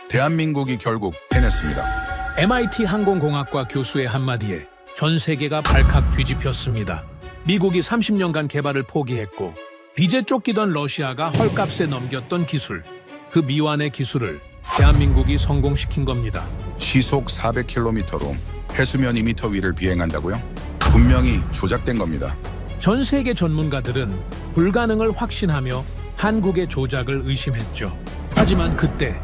대한민국이 결국 해냈습니다. MIT 항공공학과 교수의 한마디에 전 세계가 발칵 뒤집혔습니다. 미국이 30년간 개발을 포기했고 빚에 쫓기던 러시아가 헐값에 넘겼던 기술, 그 미완의 기술을 대한민국이 성공시킨 겁니다. 시속 400km로 해수면 2m 위를 비행한다고요? 분명히 조작된 겁니다. 전 세계 전문가들은 불가능을 확신하며 한국의 조작을 의심했죠. 하지만 그때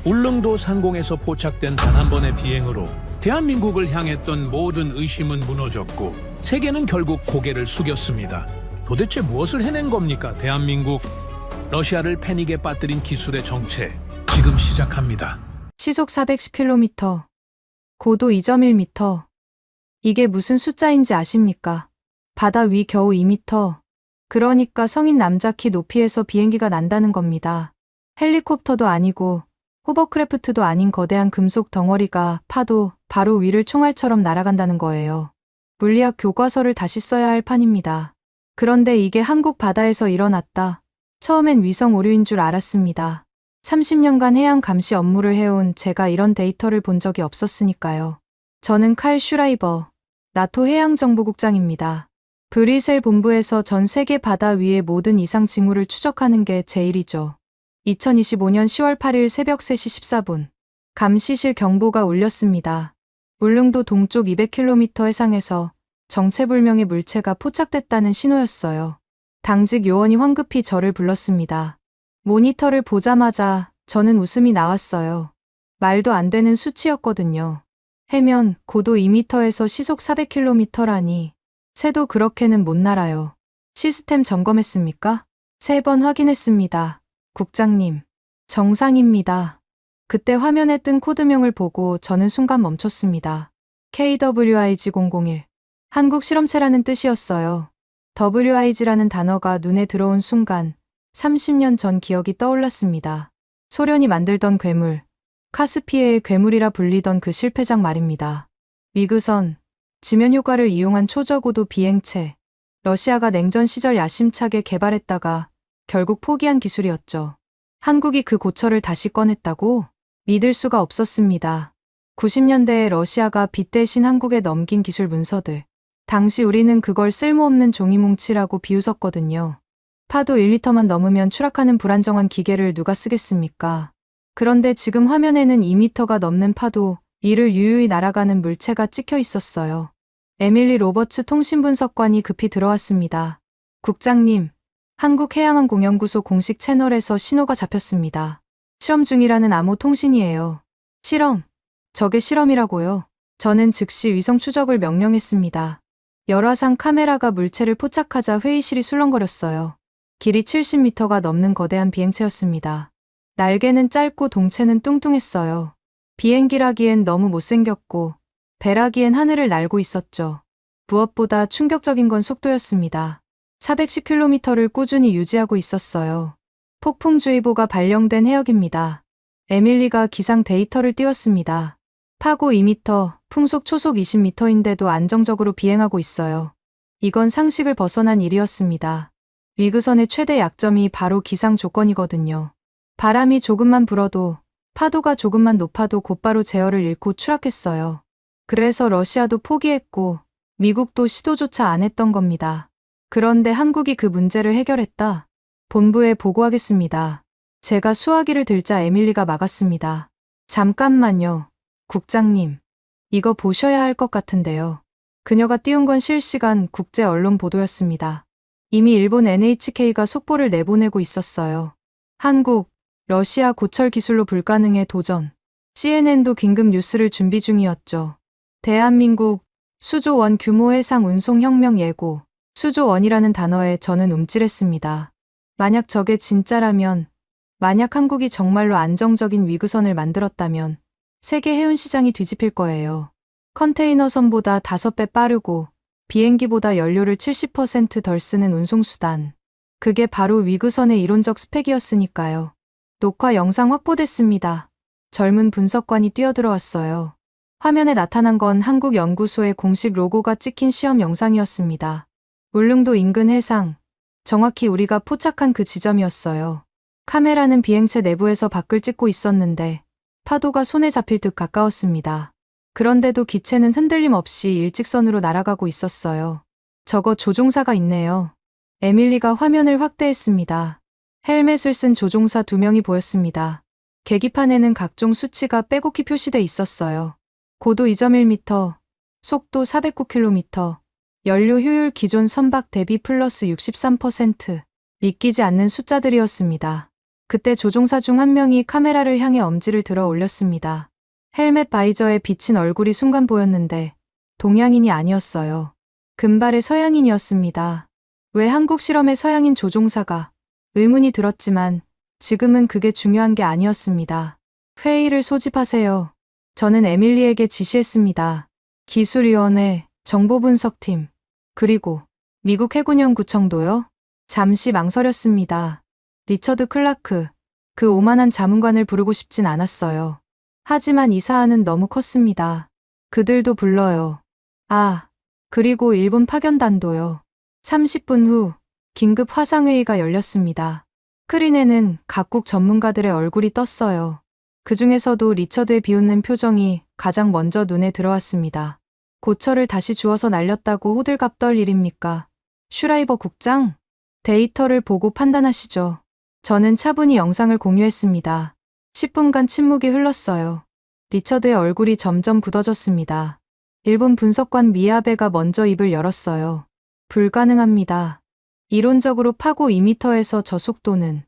울릉도 상공에서 포착된 단 한 번의 비행으로 대한민국을 향했던 모든 의심은 무너졌고 세계는 결국 고개를 숙였습니다. 도대체 무엇을 해낸 겁니까, 대한민국? 러시아를 패닉에 빠뜨린 기술의 정체, 지금 시작합니다. 시속 410km, 고도 2.1m. 이게 무슨 숫자인지 아십니까? 바다 위 겨우 2m. 그러니까 성인 남자 키 높이에서 비행기가 난다는 겁니다. 헬리콥터도 아니고 호버크래프트도 아닌 거대한 금속 덩어리가 파도 바로 위를 총알처럼 날아간다는 거예요. 물리학 교과서를 다시 써야 할 판입니다. 그런데 이게 한국 바다에서 일어났다. 처음엔 위성 오류인 줄 알았습니다. 30년간 해양 감시 업무를 해온 제가 이런 데이터를 본 적이 없었으니까요. 저는 칼 슈라이버, 나토 해양정보국장입니다. 브뤼셀 본부에서 전 세계 바다 위의 모든 이상 징후를 추적하는 게 제 일이죠. 2025년 10월 8일 새벽 3시 14분, 감시실 경보가 울렸습니다. 울릉도 동쪽 200km 해상에서 정체불명의 물체가 포착됐다는 신호였어요. 당직 요원이 황급히 저를 불렀습니다. 모니터를 보자마자 저는 웃음이 나왔어요. 말도 안 되는 수치였거든요. 해면 고도 2m에서 시속 400km라니. 새도 그렇게는 못 날아요. 시스템 점검했습니까? 3번 확인했습니다. 국장님, 정상입니다. 그때 화면에 뜬 코드명을 보고 저는 순간 멈췄습니다. KWIG001. 한국 실험체라는 뜻이었어요. WIG라는 단어가 눈에 들어온 순간 30년 전 기억이 떠올랐습니다. 소련이 만들던 괴물, 카스피해의 괴물이라 불리던 그 실패작 말입니다. 위그선, 지면 효과를 이용한 초저고도 비행체. 러시아가 냉전 시절 야심차게 개발했다가 결국 포기한 기술이었죠. 한국이 그 고철을 다시 꺼냈다고? 믿을 수가 없었습니다. 90년대에 러시아가 빚 대신 한국에 넘긴 기술 문서들. 당시 우리는 그걸 쓸모없는 종이뭉치라고 비웃었거든요. 파도 1m만 넘으면 추락하는 불안정한 기계를 누가 쓰겠습니까? 그런데 지금 화면에는 2m가 넘는 파도 위를 유유히 날아가는 물체가 찍혀 있었어요. 에밀리 로버츠 통신분석관이 급히 들어왔습니다. 국장님, 한국해양항공연구소 공식 채널에서 신호가 잡혔습니다. 실험 중이라는 암호 통신이에요. 실험? 저게 실험이라고요? 저는 즉시 위성 추적을 명령했습니다. 열화상 카메라가 물체를 포착하자 회의실이 술렁거렸어요. 길이 70m가 넘는 거대한 비행체였습니다. 날개는 짧고 동체는 뚱뚱했어요. 비행기라기엔 너무 못생겼고 배라기엔 하늘을 날고 있었죠. 무엇보다 충격적인 건 속도였습니다. 410km를 꾸준히 유지하고 있었어요. 폭풍주의보가 발령된 해역입니다. 에밀리가 기상 데이터를 띄웠습니다. 파고 2m, 풍속 초속 20m인데도 안정적으로 비행하고 있어요. 이건 상식을 벗어난 일이었습니다. 위그선의 최대 약점이 바로 기상 조건이거든요. 바람이 조금만 불어도, 파도가 조금만 높아도 곧바로 제어를 잃고 추락했어요. 그래서 러시아도 포기했고 미국도 시도조차 안 했던 겁니다. 그런데 한국이 그 문제를 해결했다. 본부에 보고하겠습니다. 제가 수화기를 들자 에밀리가 막았습니다. 잠깐만요. 국장님, 이거 보셔야 할 것 같은데요. 그녀가 띄운 건 실시간 국제 언론 보도였습니다. 이미 일본 NHK가 속보를 내보내고 있었어요. 한국, 러시아 고철 기술로 불가능에 도전. CNN도 긴급 뉴스를 준비 중이었죠. 대한민국, 수조 원 규모 해상 운송 혁명 예고. 수조 원이라는 단어에 저는 움찔했습니다. 만약 저게 진짜라면, 만약 한국이 정말로 안정적인 위그선을 만들었다면 세계 해운 시장이 뒤집힐 거예요. 컨테이너선보다 5배 빠르고 비행기보다 연료를 70% 덜 쓰는 운송수단. 그게 바로 위그선의 이론적 스펙이었으니까요. 녹화 영상 확보됐습니다. 젊은 분석관이 뛰어들어왔어요. 화면에 나타난 건 한국 연구소의 공식 로고가 찍힌 시험 영상이었습니다. 울릉도 인근 해상, 정확히 우리가 포착한 그 지점이었어요. 카메라는 비행체 내부에서 밖을 찍고 있었는데 파도가 손에 잡힐 듯 가까웠습니다. 그런데도 기체는 흔들림 없이 일직선으로 날아가고 있었어요. 저거 조종사가 있네요. 에밀리가 화면을 확대했습니다. 헬멧을 쓴 조종사 2명이 보였습니다. 계기판에는 각종 수치가 빼곡히 표시돼 있었어요. 고도 2.1m, 속도 409km, 연료 효율 기존 선박 대비 플러스 63%. 믿기지 않는 숫자들이었습니다. 그때 조종사 중 한 명이 카메라를 향해 엄지를 들어 올렸습니다. 헬멧 바이저에 비친 얼굴이 순간 보였는데 동양인이 아니었어요. 금발의 서양인이었습니다. 왜 한국 실험의 서양인 조종사가? 의문이 들었지만 지금은 그게 중요한 게 아니었습니다. 회의를 소집하세요. 저는 에밀리에게 지시했습니다. 기술위원회, 정보분석팀, 그리고 미국 해군연 구청도요? 잠시 망설였습니다. 리처드 클라크, 그 오만한 자문관을 부르고 싶진 않았어요. 하지만 이 사안은 너무 컸습니다. 그들도 불러요. 아, 그리고 일본 파견단도요. 30분 후 긴급 화상회의가 열렸습니다. 스크린에는 각국 전문가들의 얼굴이 떴어요. 그 중에서도 리처드의 비웃는 표정이 가장 먼저 눈에 들어왔습니다. 고철을 다시 주워서 날렸다고 호들갑 떨 일입니까? 슈라이버 국장? 데이터를 보고 판단하시죠. 저는 차분히 영상을 공유했습니다. 10분간 침묵이 흘렀어요. 리처드의 얼굴이 점점 굳어졌습니다. 일본 분석관 미야베가 먼저 입을 열었어요. 불가능합니다. 이론적으로 파고 2m에서 저 속도는.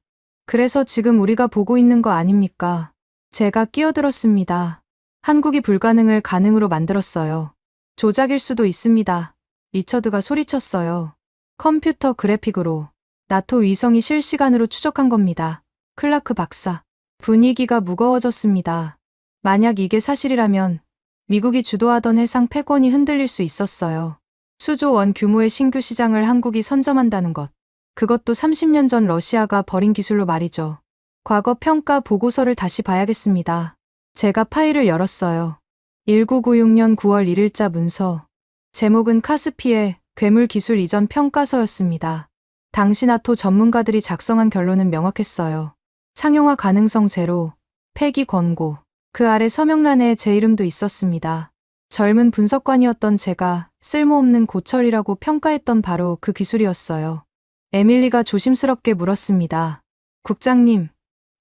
그래서 지금 우리가 보고 있는 거 아닙니까? 제가 끼어들었습니다. 한국이 불가능을 가능으로 만들었어요. 조작일 수도 있습니다. 리처드가 소리쳤어요. 컴퓨터 그래픽으로. 나토 위성이 실시간으로 추적한 겁니다. 클라크 박사. 분위기가 무거워졌습니다. 만약 이게 사실이라면 미국이 주도하던 해상 패권이 흔들릴 수 있었어요. 수조 원 규모의 신규 시장을 한국이 선점한다는 것. 그것도 30년 전 러시아가 버린 기술로 말이죠. 과거 평가 보고서를 다시 봐야겠습니다. 제가 파일을 열었어요. 1996년 9월 1일자 문서. 제목은 카스피의 괴물 기술 이전 평가서였습니다. 당시 나토 전문가들이 작성한 결론은 명확했어요. 상용화 가능성 제로, 폐기 권고. 그 아래 서명란에 제 이름도 있었습니다. 젊은 분석관이었던 제가 쓸모없는 고철이라고 평가했던 바로 그 기술이었어요. 에밀리가 조심스럽게 물었습니다. 국장님,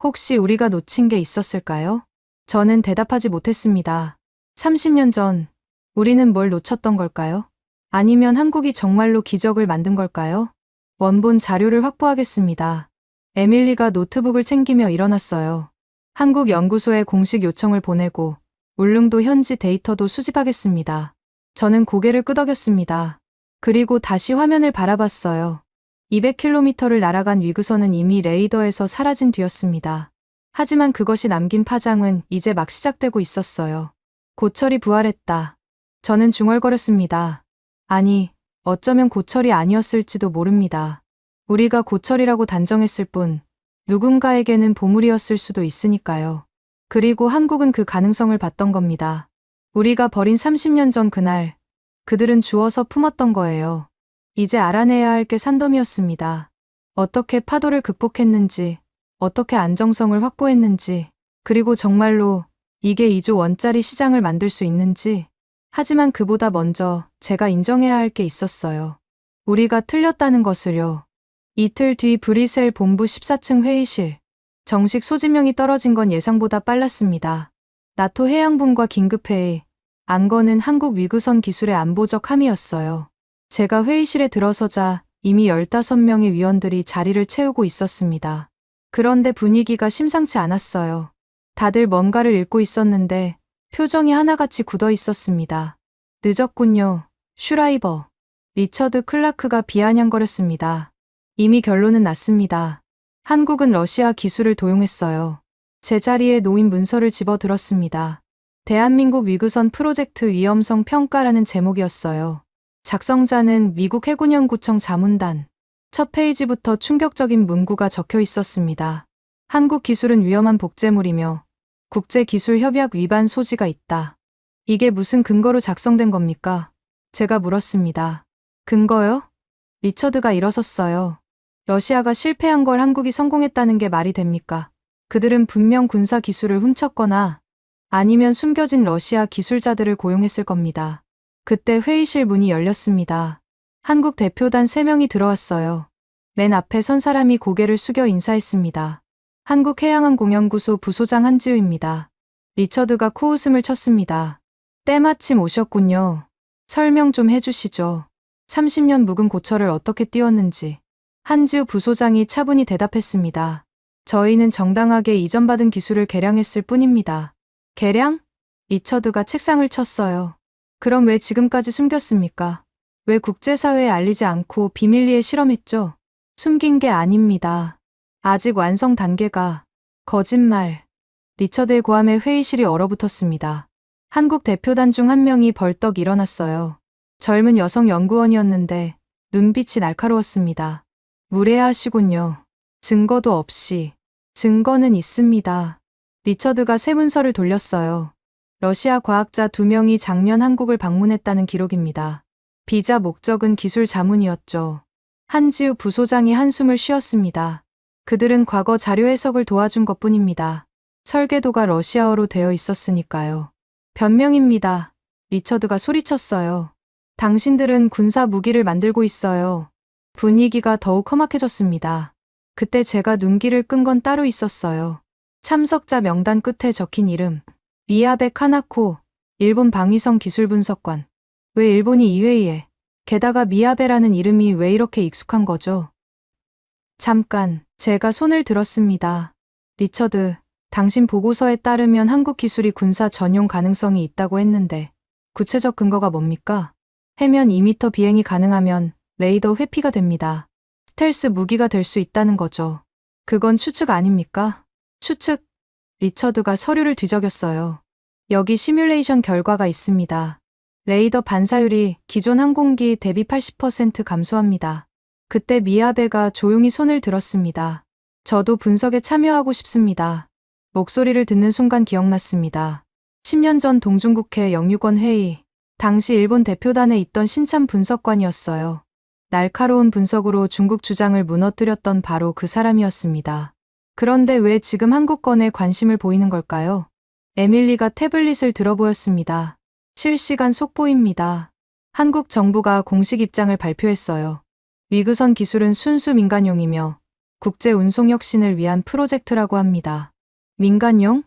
혹시 우리가 놓친 게 있었을까요? 저는 대답하지 못했습니다. 30년 전, 우리는 뭘 놓쳤던 걸까요? 아니면 한국이 정말로 기적을 만든 걸까요? 원본 자료를 확보하겠습니다. 에밀리가 노트북을 챙기며 일어났어요. 한국 연구소에 공식 요청을 보내고 울릉도 현지 데이터도 수집하겠습니다. 저는 고개를 끄덕였습니다. 그리고 다시 화면을 바라봤어요. 200km를 날아간 위그선은 이미 레이더에서 사라진 뒤였습니다. 하지만 그것이 남긴 파장은 이제 막 시작되고 있었어요. 고철이 부활했다. 저는 중얼거렸습니다. 아니, 어쩌면 고철이 아니었을지도 모릅니다. 우리가 고철이라고 단정했을 뿐 누군가에게는 보물이었을 수도 있으니까요. 그리고 한국은 그 가능성을 봤던 겁니다. 우리가 버린 30년 전 그날, 그들은 주워서 품었던 거예요. 이제 알아내야 할 게 산더미였습니다. 어떻게 파도를 극복했는지, 어떻게 안정성을 확보했는지, 그리고 정말로 이게 2조 원짜리 시장을 만들 수 있는지. 하지만 그보다 먼저 제가 인정해야 할 게 있었어요. 우리가 틀렸다는 것을요. 이틀 뒤 브뤼셀 본부 14층 회의실. 정식 소집명이 떨어진 건 예상보다 빨랐습니다. 나토 해양분과 긴급회의. 안건은 한국 위그선 기술의 안보적 함의였어요. 제가 회의실에 들어서자 이미 15명의 위원들이 자리를 채우고 있었습니다. 그런데 분위기가 심상치 않았어요. 다들 뭔가를 읽고 있었는데 표정이 하나같이 굳어 있었습니다. 늦었군요. 슈라이버. 리처드 클라크가 비아냥거렸습니다. 이미 결론은 났습니다. 한국은 러시아 기술을 도용했어요. 제자리에 놓인 문서를 집어들었습니다. 대한민국 위그선 프로젝트 위험성 평가라는 제목이었어요. 작성자는 미국 해군연구청 자문단. 첫 페이지부터 충격적인 문구가 적혀 있었습니다. 한국 기술은 위험한 복제물이며 국제기술협약 위반 소지가 있다. 이게 무슨 근거로 작성된 겁니까? 제가 물었습니다. 근거요? 리처드가 일어섰어요. 러시아가 실패한 걸 한국이 성공했다는 게 말이 됩니까? 그들은 분명 군사 기술을 훔쳤거나 아니면 숨겨진 러시아 기술자들을 고용했을 겁니다. 그때 회의실 문이 열렸습니다. 한국 대표단 3명이 들어왔어요. 맨 앞에 선 사람이 고개를 숙여 인사했습니다. 한국해양항공연구소 부소장 한지우입니다. 리처드가 코웃음을 쳤습니다. 때마침 오셨군요. 설명 좀 해주시죠. 30년 묵은 고철을 어떻게 띄웠는지. 한지우 부소장이 차분히 대답했습니다. 저희는 정당하게 이전받은 기술을 개량했을 뿐입니다. 개량? 리처드가 책상을 쳤어요. 그럼 왜 지금까지 숨겼습니까? 왜 국제사회에 알리지 않고 비밀리에 실험했죠? 숨긴 게 아닙니다. 아직 완성 단계가. 거짓말. 리처드의 고함에 회의실이 얼어붙었습니다. 한국 대표단 중 한 명이 벌떡 일어났어요. 젊은 여성 연구원이었는데 눈빛이 날카로웠습니다. 무례하시군요. 증거도 없이. 증거는 있습니다. 리처드가 새 문서를 돌렸어요. 러시아 과학자 2명이 작년 한국을 방문했다는 기록입니다. 비자 목적은 기술 자문이었죠. 한지우 부소장이 한숨을 쉬었습니다. 그들은 과거 자료 해석을 도와준 것뿐입니다. 설계도가 러시아어로 되어 있었으니까요. 변명입니다. 리처드가 소리쳤어요. 당신들은 군사 무기를 만들고 있어요. 분위기가 더욱 험악해졌습니다. 그때 제가 눈길을 끈 건 따로 있었어요. 참석자 명단 끝에 적힌 이름. 미야베 카나코, 일본 방위성 기술분석관. 왜 일본이 이 회의에? 게다가 미야베라는 이름이 왜 이렇게 익숙한 거죠? 잠깐, 제가 손을 들었습니다. 리처드, 당신 보고서에 따르면 한국 기술이 군사 전용 가능성이 있다고 했는데 구체적 근거가 뭡니까? 해면 2m 비행이 가능하면 레이더 회피가 됩니다. 스텔스 무기가 될 수 있다는 거죠. 그건 추측 아닙니까? 추측? 리처드가 서류를 뒤적였어요. 여기 시뮬레이션 결과가 있습니다. 레이더 반사율이 기존 항공기 대비 80% 감소합니다. 그때 미야베가 조용히 손을 들었습니다. 저도 분석에 참여하고 싶습니다. 목소리를 듣는 순간 기억났습니다. 10년 전 동중국해 영유권 회의. 당시 일본 대표단에 있던 신참 분석관이었어요. 날카로운 분석으로 중국 주장을 무너뜨렸던 바로 그 사람이었습니다. 그런데 왜 지금 한국권에 관심을 보이는 걸까요? 에밀리가 태블릿을 들어보였습니다. 실시간 속보입니다. 한국 정부가 공식 입장을 발표했어요. 위그선 기술은 순수 민간용이며 국제 운송 혁신을 위한 프로젝트라고 합니다. 민간용?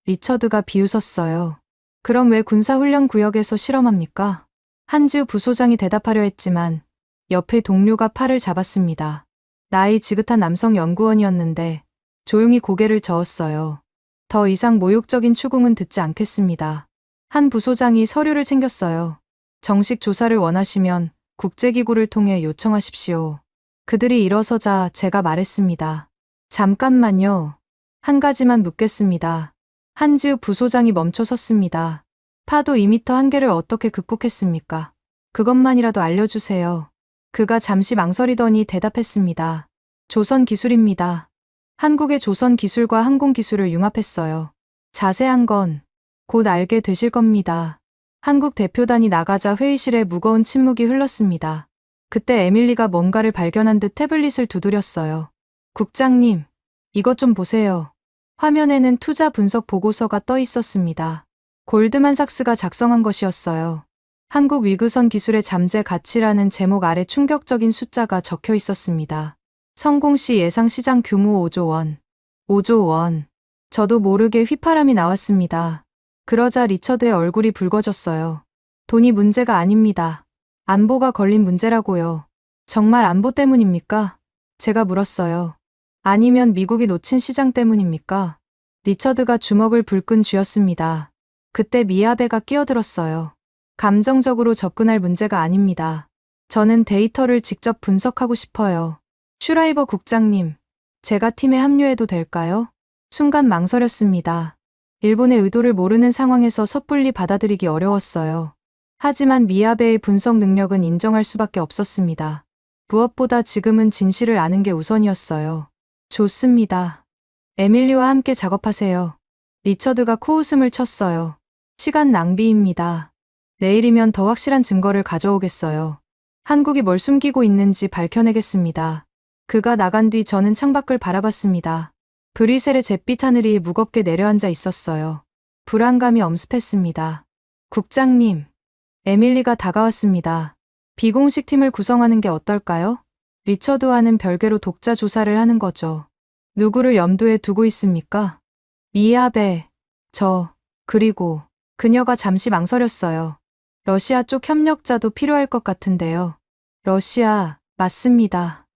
리처드가 비웃었어요. 그럼 왜 군사훈련 구역에서 실험합니까? 한지우 부소장이 대답하려 했지만 옆에 동료가 팔을 잡았습니다. 나이 지긋한 남성 연구원이었는데 조용히 고개를 저었어요. 더 이상 모욕적인 추궁은 듣지 않겠습니다. 한 부소장이 서류를 챙겼어요. 정식 조사를 원하시면 국제기구를 통해 요청하십시오. 그들이 일어서자 제가 말했습니다. 잠깐만요. 한 가지만 묻겠습니다. 한지우 부소장이 멈춰 섰습니다. 파도 2m 한계를 어떻게 극복했습니까? 그것만이라도 알려주세요. 그가 잠시 망설이더니 대답했습니다. 조선 기술입니다. 한국의 조선 기술과 항공 기술을 융합했어요. 자세한 건 곧 알게 되실 겁니다. 한국 대표단이 나가자 회의실에 무거운 침묵이 흘렀습니다. 그때 에밀리가 뭔가를 발견한 듯 태블릿을 두드렸어요. 국장님, 이것 좀 보세요. 화면에는 투자 분석 보고서가 떠 있었습니다. 골드만삭스가 작성한 것이었어요. 한국 위그선 기술의 잠재 가치라는 제목 아래 충격적인 숫자가 적혀 있었습니다. 성공 시 예상 시장 규모 5조 원. 5조 원. 저도 모르게 휘파람이 나왔습니다. 그러자 리처드의 얼굴이 붉어졌어요. 돈이 문제가 아닙니다. 안보가 걸린 문제라고요. 정말 안보 때문입니까? 제가 물었어요. 아니면 미국이 놓친 시장 때문입니까? 리처드가 주먹을 불끈 쥐었습니다. 그때 미야베가 끼어들었어요. 감정적으로 접근할 문제가 아닙니다. 저는 데이터를 직접 분석하고 싶어요. 슈라이버 국장님, 제가 팀에 합류해도 될까요? 순간 망설였습니다. 일본의 의도를 모르는 상황에서 섣불리 받아들이기 어려웠어요. 하지만 미야베의 분석 능력은 인정할 수밖에 없었습니다. 무엇보다 지금은 진실을 아는 게 우선이었어요. 좋습니다. 에밀리와 함께 작업하세요. 리처드가 코웃음을 쳤어요. 시간 낭비입니다. 내일이면 더 확실한 증거를 가져오겠어요. 한국이 뭘 숨기고 있는지 밝혀내겠습니다. 그가 나간 뒤 저는 창밖을 바라봤습니다. 브뤼셀의 잿빛 하늘이 무겁게 내려앉아 있었어요. 불안감이 엄습했습니다. 국장님, 에밀리가 다가왔습니다. 비공식 팀을 구성하는 게 어떨까요? 리처드와는 별개로 독자 조사를 하는 거죠. 누구를 염두에 두고 있습니까? 미야베, 그리고 그녀가 잠시 망설였어요. 러시아 쪽 협력자도 필요할 것 같은데요. 러시아, 맞습니다.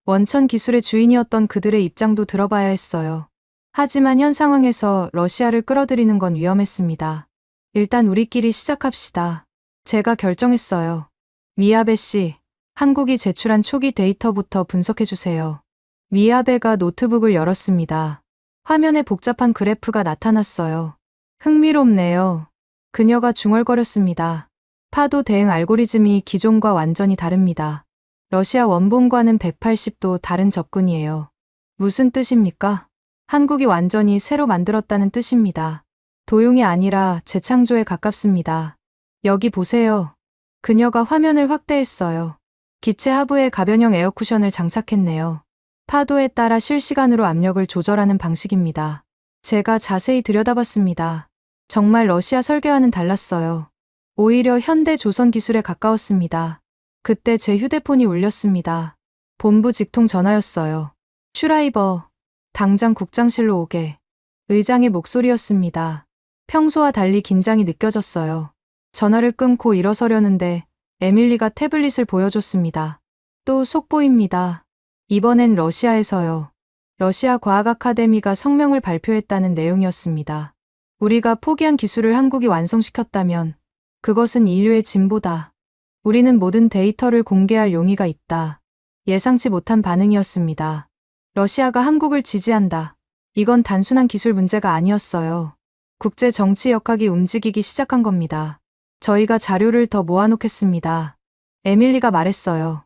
원천 기술의 주인이었던 그들의 입장도 들어봐야 했어요. 하지만 현 상황에서 러시아를 끌어들이는 건 위험했습니다. 일단 우리끼리 시작합시다. 제가 결정했어요. 미야베 씨, 한국이 제출한 초기 데이터부터 분석해주세요. 미야베가 노트북을 열었습니다. 화면에 복잡한 그래프가 나타났어요. 흥미롭네요. 그녀가 중얼거렸습니다. 파도 대응 알고리즘이 기존과 완전히 다릅니다. 러시아 원본과는 180도 다른 접근이에요. 무슨 뜻입니까? 한국이 완전히 새로 만들었다는 뜻입니다. 도용이 아니라 재창조에 가깝습니다. 여기 보세요. 그녀가 화면을 확대했어요. 기체 하부에 가변형 에어쿠션을 장착했네요. 파도에 따라 실시간으로 압력을 조절하는 방식입니다. 제가 자세히 들여다봤습니다. 정말 러시아 설계와는 달랐어요. 오히려 현대 조선 기술에 가까웠습니다. 그때 제 휴대폰이 울렸습니다. 본부 직통 전화였어요. 슈라이버, 당장 국장실로 오게. 의장의 목소리였습니다. 평소와 달리 긴장이 느껴졌어요. 전화를 끊고 일어서려는데 에밀리가 태블릿을 보여줬습니다. 또 속보입니다. 이번엔 러시아에서요. 러시아 과학 아카데미가 성명을 발표했다는 내용이었습니다. 우리가 포기한 기술을 한국이 완성시켰다면 그것은 인류의 진보다. 우리는 모든 데이터를 공개할 용의가 있다. 예상치 못한 반응이었습니다. 러시아가 한국을 지지한다. 이건 단순한 기술 문제가 아니었어요. 국제 정치 역학이 움직이기 시작한 겁니다. 저희가 자료를 더 모아놓겠습니다. 에밀리가 말했어요.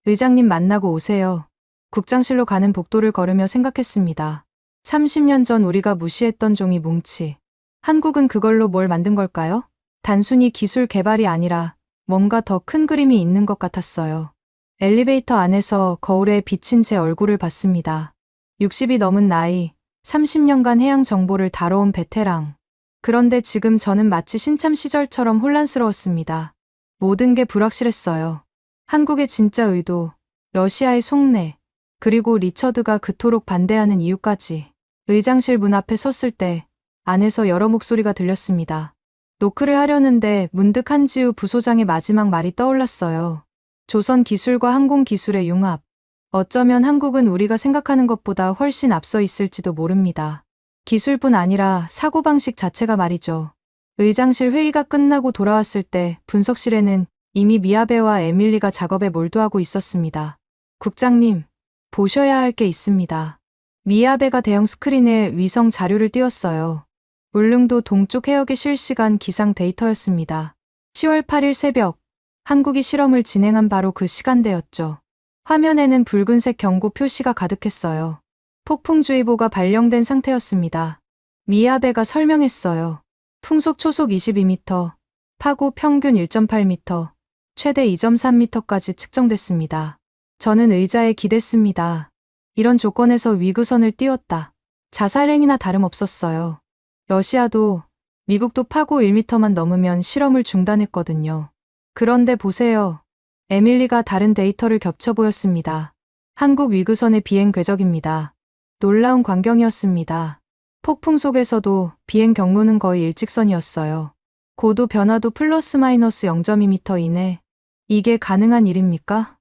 의장님 만나고 오세요. 국장실로 가는 복도를 걸으며 생각했습니다. 30년 전 우리가 무시했던 종이 뭉치. 한국은 그걸로 뭘 만든 걸까요? 단순히 기술 개발이 아니라 뭔가 더 큰 그림이 있는 것 같았어요. 엘리베이터 안에서 거울에 비친 제 얼굴을 봤습니다. 60이 넘은 나이, 30년간 해양 정보를 다뤄온 베테랑. 그런데 지금 저는 마치 신참 시절처럼 혼란스러웠습니다. 모든 게 불확실했어요. 한국의 진짜 의도, 러시아의 속내, 그리고 리처드가 그토록 반대하는 이유까지. 의장실 문 앞에 섰을 때 안에서 여러 목소리가 들렸습니다. 노크를 하려는데 문득 한지우 부소장의 마지막 말이 떠올랐어요. 조선 기술과 항공 기술의 융합. 어쩌면 한국은 우리가 생각하는 것보다 훨씬 앞서 있을지도 모릅니다. 기술뿐 아니라 사고방식 자체가 말이죠. 의장실 회의가 끝나고 돌아왔을 때 분석실에는 이미 미야베와 에밀리가 작업에 몰두하고 있었습니다. 국장님, 보셔야 할 게 있습니다. 미야베가 대형 스크린에 위성 자료를 띄웠어요. 울릉도 동쪽 해역의 실시간 기상 데이터였습니다. 10월 8일 새벽, 한국이 실험을 진행한 바로 그 시간대였죠. 화면에는 붉은색 경고 표시가 가득했어요. 폭풍주의보가 발령된 상태였습니다. 미야베가 설명했어요. 풍속 초속 22m, 파고 평균 1.8m, 최대 2.3m까지 측정됐습니다. 저는 의자에 기댔습니다. 이런 조건에서 위구선을 띄웠다. 자살행위나 다름없었어요. 러시아도, 미국도 파고 1m만 넘으면 실험을 중단했거든요. 그런데 보세요. 에밀리가 다른 데이터를 겹쳐 보였습니다. 한국 위구선의 비행 궤적입니다. 놀라운 광경이었습니다. 폭풍 속에서도 비행 경로는 거의 일직선이었어요. 고도 변화도 플러스 마이너스 0.2m 이내. 이게 가능한 일입니까?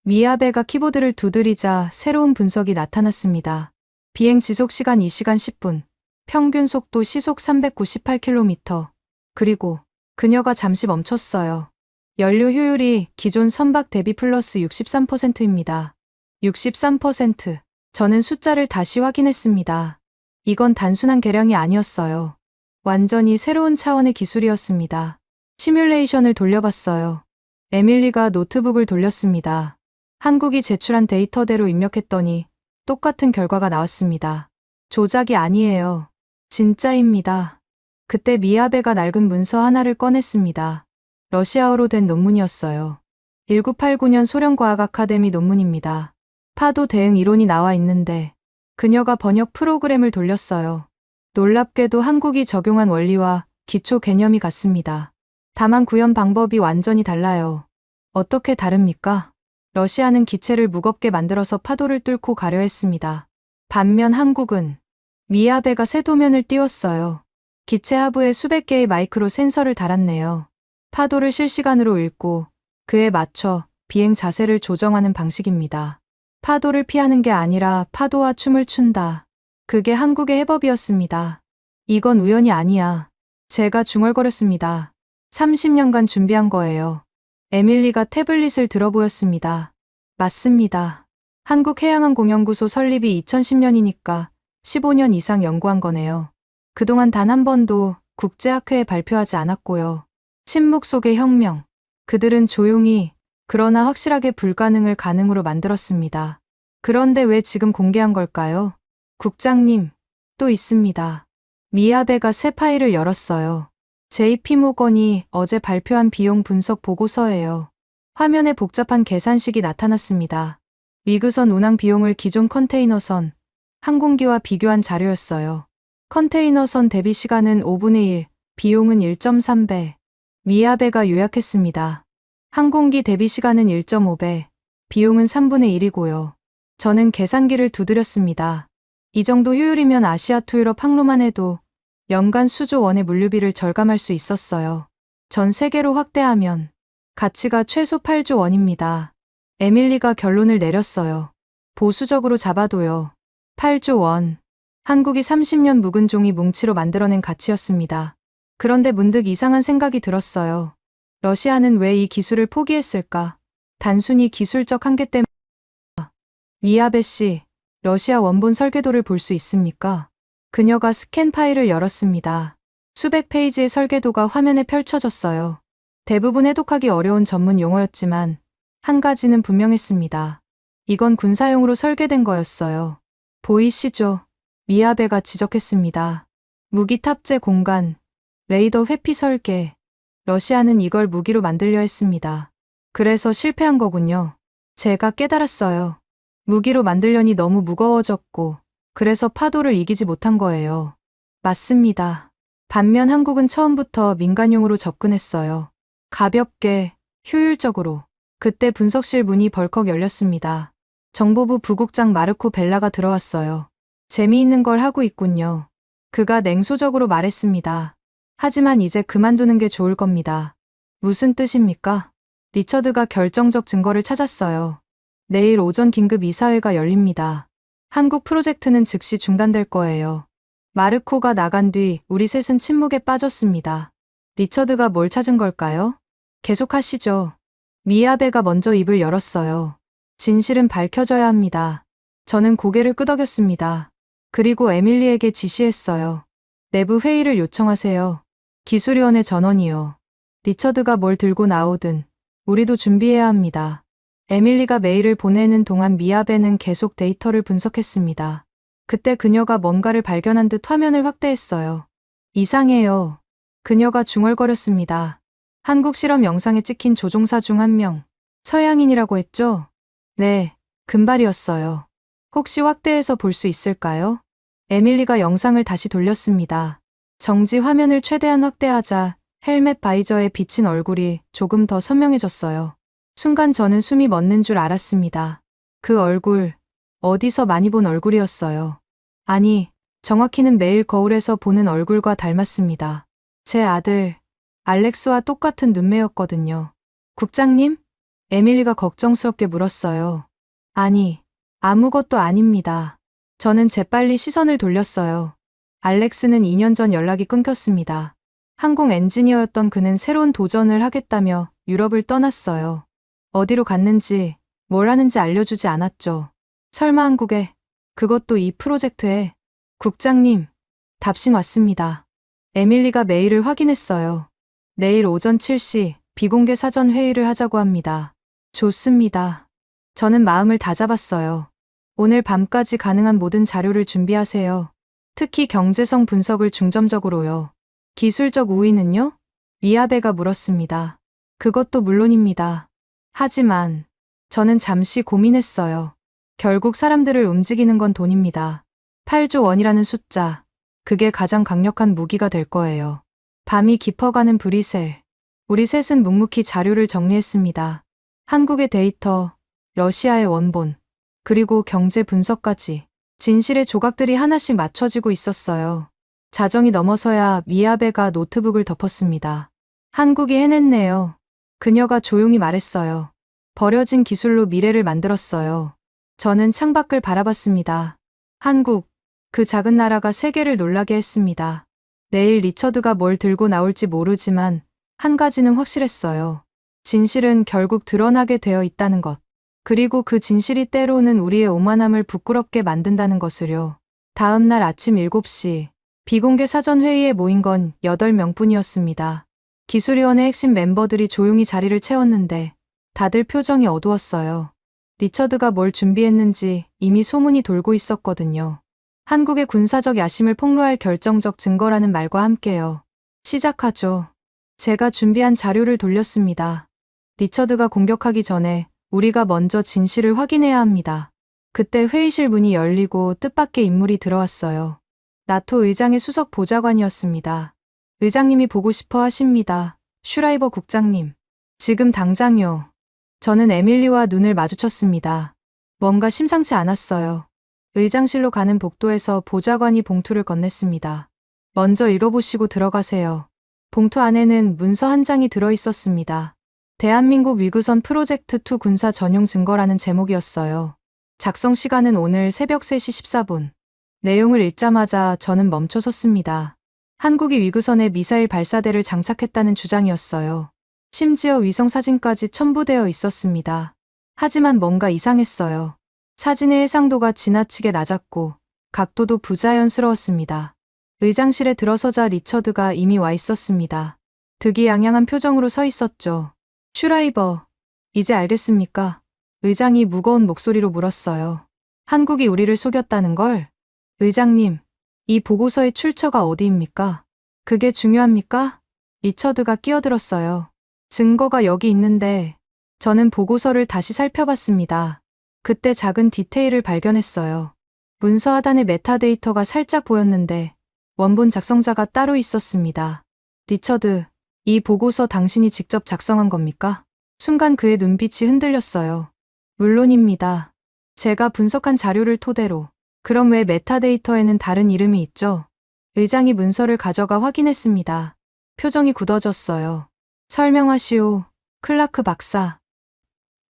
미야베가 키보드를 두드리자 새로운 분석이 나타났습니다. 비행 지속 시간 2시간 10분, 평균 속도 시속 398km. 그리고 그녀가 잠시 멈췄어요. 연료 효율이 기존 선박 대비 플러스 63%입니다. 63%. 저는 숫자를 다시 확인했습니다. 이건 단순한 계량이 아니었어요. 완전히 새로운 차원의 기술이었습니다. 시뮬레이션을 돌려봤어요. 에밀리가 노트북을 돌렸습니다. 한국이 제출한 데이터대로 입력했더니 똑같은 결과가 나왔습니다. 조작이 아니에요. 진짜입니다. 그때 미야베가 낡은 문서 하나를 꺼냈습니다. 러시아어로 된 논문이었어요. 1989년 소련 과학 아카데미 논문입니다. 파도 대응 이론이 나와 있는데 그녀가 번역 프로그램을 돌렸어요. 놀랍게도 한국이 적용한 원리와 기초 개념이 같습니다. 다만 구현 방법이 완전히 달라요. 어떻게 다릅니까? 러시아는 기체를 무겁게 만들어서 파도를 뚫고 가려 했습니다. 반면 한국은 미야베가 새 도면을 띄웠어요. 기체 하부에 수백 개의 마이크로 센서를 달았네요. 파도를 실시간으로 읽고 그에 맞춰 비행 자세를 조정하는 방식입니다. 파도를 피하는 게 아니라 파도와 춤을 춘다. 그게 한국의 해법이었습니다. 이건 우연이 아니야. 제가 중얼거렸습니다. 30년간 준비한 거예요. 에밀리가 태블릿을 들어보였습니다. 맞습니다. 한국해양항공연구소 설립이 2010년이니까 15년 이상 연구한 거네요. 그동안 단 한 번도 국제학회에 발표하지 않았고요. 침묵 속의 혁명. 그들은 조용히 그러나 확실하게 불가능을 가능으로 만들었습니다. 그런데 왜 지금 공개한 걸까요? 국장님, 또 있습니다. 미야베가 새 파일을 열었어요. JP 모건이 어제 발표한 비용 분석 보고서예요. 화면에 복잡한 계산식이 나타났습니다. 위그선 운항 비용을 기존 컨테이너선, 항공기와 비교한 자료였어요. 컨테이너선 대비 시간은 5분의 1, 비용은 1.3배. 미야베가 요약했습니다. 항공기 대비 시간은 1.5배, 비용은 3분의 1이고요. 저는 계산기를 두드렸습니다. 이 정도 효율이면 아시아 투 유럽 항로만 해도 연간 수조 원의 물류비를 절감할 수 있었어요. 전 세계로 확대하면 가치가 최소 8조 원입니다. 에밀리가 결론을 내렸어요. 보수적으로 잡아도요. 8조 원. 한국이 30년 묵은 종이 뭉치로 만들어낸 가치였습니다. 그런데 문득 이상한 생각이 들었어요. 러시아는 왜 이 기술을 포기했을까? 단순히 기술적 한계 때문에. 미야베 씨, 러시아 원본 설계도를 볼 수 있습니까? 그녀가 스캔 파일을 열었습니다. 수백 페이지의 설계도가 화면에 펼쳐졌어요. 대부분 해독하기 어려운 전문 용어였지만 한 가지는 분명했습니다. 이건 군사용으로 설계된 거였어요. 보이시죠? 미야베가 지적했습니다. 무기 탑재 공간, 레이더 회피 설계. 러시아는 이걸 무기로 만들려 했습니다. 그래서 실패한 거군요. 제가 깨달았어요. 무기로 만들려니 너무 무거워졌고 그래서 파도를 이기지 못한 거예요. 맞습니다. 반면 한국은 처음부터 민간용으로 접근했어요. 가볍게, 효율적으로. 그때 분석실 문이 벌컥 열렸습니다. 정보부 부국장 마르코 벨라가 들어왔어요. 재미있는 걸 하고 있군요. 그가 냉소적으로 말했습니다. 하지만 이제 그만두는 게 좋을 겁니다. 무슨 뜻입니까? 리처드가 결정적 증거를 찾았어요. 내일 오전 긴급 이사회가 열립니다. 한국 프로젝트는 즉시 중단될 거예요. 마르코가 나간 뒤 우리 셋은 침묵에 빠졌습니다. 리처드가 뭘 찾은 걸까요? 계속하시죠. 미야베가 먼저 입을 열었어요. 진실은 밝혀져야 합니다. 저는 고개를 끄덕였습니다. 그리고 에밀리에게 지시했어요. 내부 회의를 요청하세요. 기술위원회 전원이요. 리처드가 뭘 들고 나오든 우리도 준비해야 합니다. 에밀리가 메일을 보내는 동안 미야베는 계속 데이터를 분석했습니다. 그때 그녀가 뭔가를 발견한 듯 화면을 확대했어요. 이상해요. 그녀가 중얼거렸습니다. 한국 실험 영상에 찍힌 조종사 중 한 명. 서양인이라고 했죠? 네, 금발이었어요. 혹시 확대해서 볼 수 있을까요? 에밀리가 영상을 다시 돌렸습니다. 정지 화면을 최대한 확대하자 헬멧 바이저에 비친 얼굴이 조금 더 선명해졌어요. 순간 저는 숨이 멎는 줄 알았습니다. 그 얼굴, 어디서 많이 본 얼굴이었어요. 아니, 정확히는 매일 거울에서 보는 얼굴과 닮았습니다. 제 아들, 알렉스와 똑같은 눈매였거든요. 국장님? 에밀리가 걱정스럽게 물었어요. 아니, 아무것도 아닙니다. 저는 재빨리 시선을 돌렸어요. 알렉스는 2년 전 연락이 끊겼습니다. 항공 엔지니어였던 그는 새로운 도전을 하겠다며 유럽을 떠났어요. 어디로 갔는지, 뭘 하는지 알려주지 않았죠. 설마 한국에, 그것도 이 프로젝트에. 국장님, 답신 왔습니다. 에밀리가 메일을 확인했어요. 내일 오전 7시 비공개 사전 회의를 하자고 합니다. 좋습니다. 저는 마음을 다잡았어요. 오늘 밤까지 가능한 모든 자료를 준비하세요. 특히 경제성 분석을 중점적으로요. 기술적 우위는요? 미야베가 물었습니다. 그것도 물론입니다. 하지만 저는 잠시 고민했어요. 결국 사람들을 움직이는 건 돈입니다. 8조 원이라는 숫자. 그게 가장 강력한 무기가 될 거예요. 밤이 깊어가는 브뤼셀. 우리 셋은 묵묵히 자료를 정리했습니다. 한국의 데이터, 러시아의 원본, 그리고 경제 분석까지. 진실의 조각들이 하나씩 맞춰지고 있었어요. 자정이 넘어서야 미야베가 노트북을 덮었습니다. 한국이 해냈네요. 그녀가 조용히 말했어요. 버려진 기술로 미래를 만들었어요. 저는 창밖을 바라봤습니다. 한국, 그 작은 나라가 세계를 놀라게 했습니다. 내일 리처드가 뭘 들고 나올지 모르지만 한 가지는 확실했어요. 진실은 결국 드러나게 되어 있다는 것. 그리고 그 진실이 때로는 우리의 오만함을 부끄럽게 만든다는 것을요. 다음 날 아침 7시, 비공개 사전회의에 모인 건 8명뿐이었습니다. 기술위원회 핵심 멤버들이 조용히 자리를 채웠는데 다들 표정이 어두웠어요. 리처드가 뭘 준비했는지 이미 소문이 돌고 있었거든요. 한국의 군사적 야심을 폭로할 결정적 증거라는 말과 함께요. 시작하죠. 제가 준비한 자료를 돌렸습니다. 리처드가 공격하기 전에 우리가 먼저 진실을 확인해야 합니다. 그때 회의실 문이 열리고 뜻밖의 인물이 들어왔어요. 나토 의장의 수석 보좌관이었습니다. 의장님이 보고 싶어 하십니다. 슈라이버 국장님. 지금 당장요. 저는 에밀리와 눈을 마주쳤습니다. 뭔가 심상치 않았어요. 의장실로 가는 복도에서 보좌관이 봉투를 건넸습니다. 먼저 읽어보시고 들어가세요. 봉투 안에는 문서 한 장이 들어있었습니다. 대한민국 위구선 프로젝트 2 군사 전용 증거라는 제목이었어요. 작성 시간은 오늘 새벽 3시 14분. 내용을 읽자마자 저는 멈춰섰습니다. 한국이 위구선에 미사일 발사대를 장착했다는 주장이었어요. 심지어 위성 사진까지 첨부되어 있었습니다. 하지만 뭔가 이상했어요. 사진의 해상도가 지나치게 낮았고 각도도 부자연스러웠습니다. 의장실에 들어서자 리처드가 이미 와 있었습니다. 득이양양한 표정으로 서 있었죠. 슈라이버, 이제 알겠습니까? 의장이 무거운 목소리로 물었어요. 한국이 우리를 속였다는 걸? 의장님, 이 보고서의 출처가 어디입니까? 그게 중요합니까? 리처드가 끼어들었어요. 증거가 여기 있는데 저는 보고서를 다시 살펴봤습니다. 그때 작은 디테일을 발견했어요. 문서 하단에 메타데이터가 살짝 보였는데 원본 작성자가 따로 있었습니다. 리처드, 이 보고서 당신이 직접 작성한 겁니까? 순간 그의 눈빛이 흔들렸어요. 물론입니다. 제가 분석한 자료를 토대로. 그럼 왜 메타데이터에는 다른 이름이 있죠? 의장이 문서를 가져가 확인했습니다. 표정이 굳어졌어요. 설명하시오, 클라크 박사.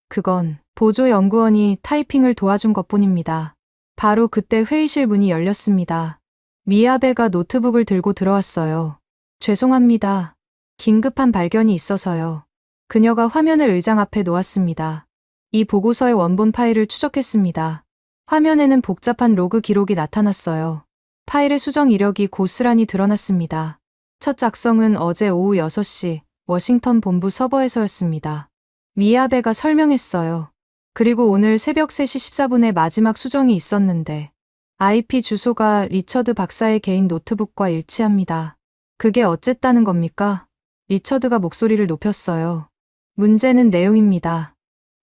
그건 보조 연구원이 타이핑을 도와준 것뿐입니다. 바로 그때 회의실 문이 열렸습니다. 미야베가 노트북을 들고 들어왔어요. 죄송합니다. 긴급한 발견이 있어서요. 그녀가 화면을 의장 앞에 놓았습니다. 이 보고서의 원본 파일을 추적했습니다. 화면에는 복잡한 로그 기록이 나타났어요. 파일의 수정 이력이 고스란히 드러났습니다. 첫 작성은 어제 오후 6시 워싱턴 본부 서버에서였습니다. 미야베가 설명했어요. 그리고 오늘 새벽 3시 14분에 마지막 수정이 있었는데 IP 주소가 리처드 박사의 개인 노트북과 일치합니다. 그게 어쨌다는 겁니까? 리처드가 목소리를 높였어요. 문제는 내용입니다.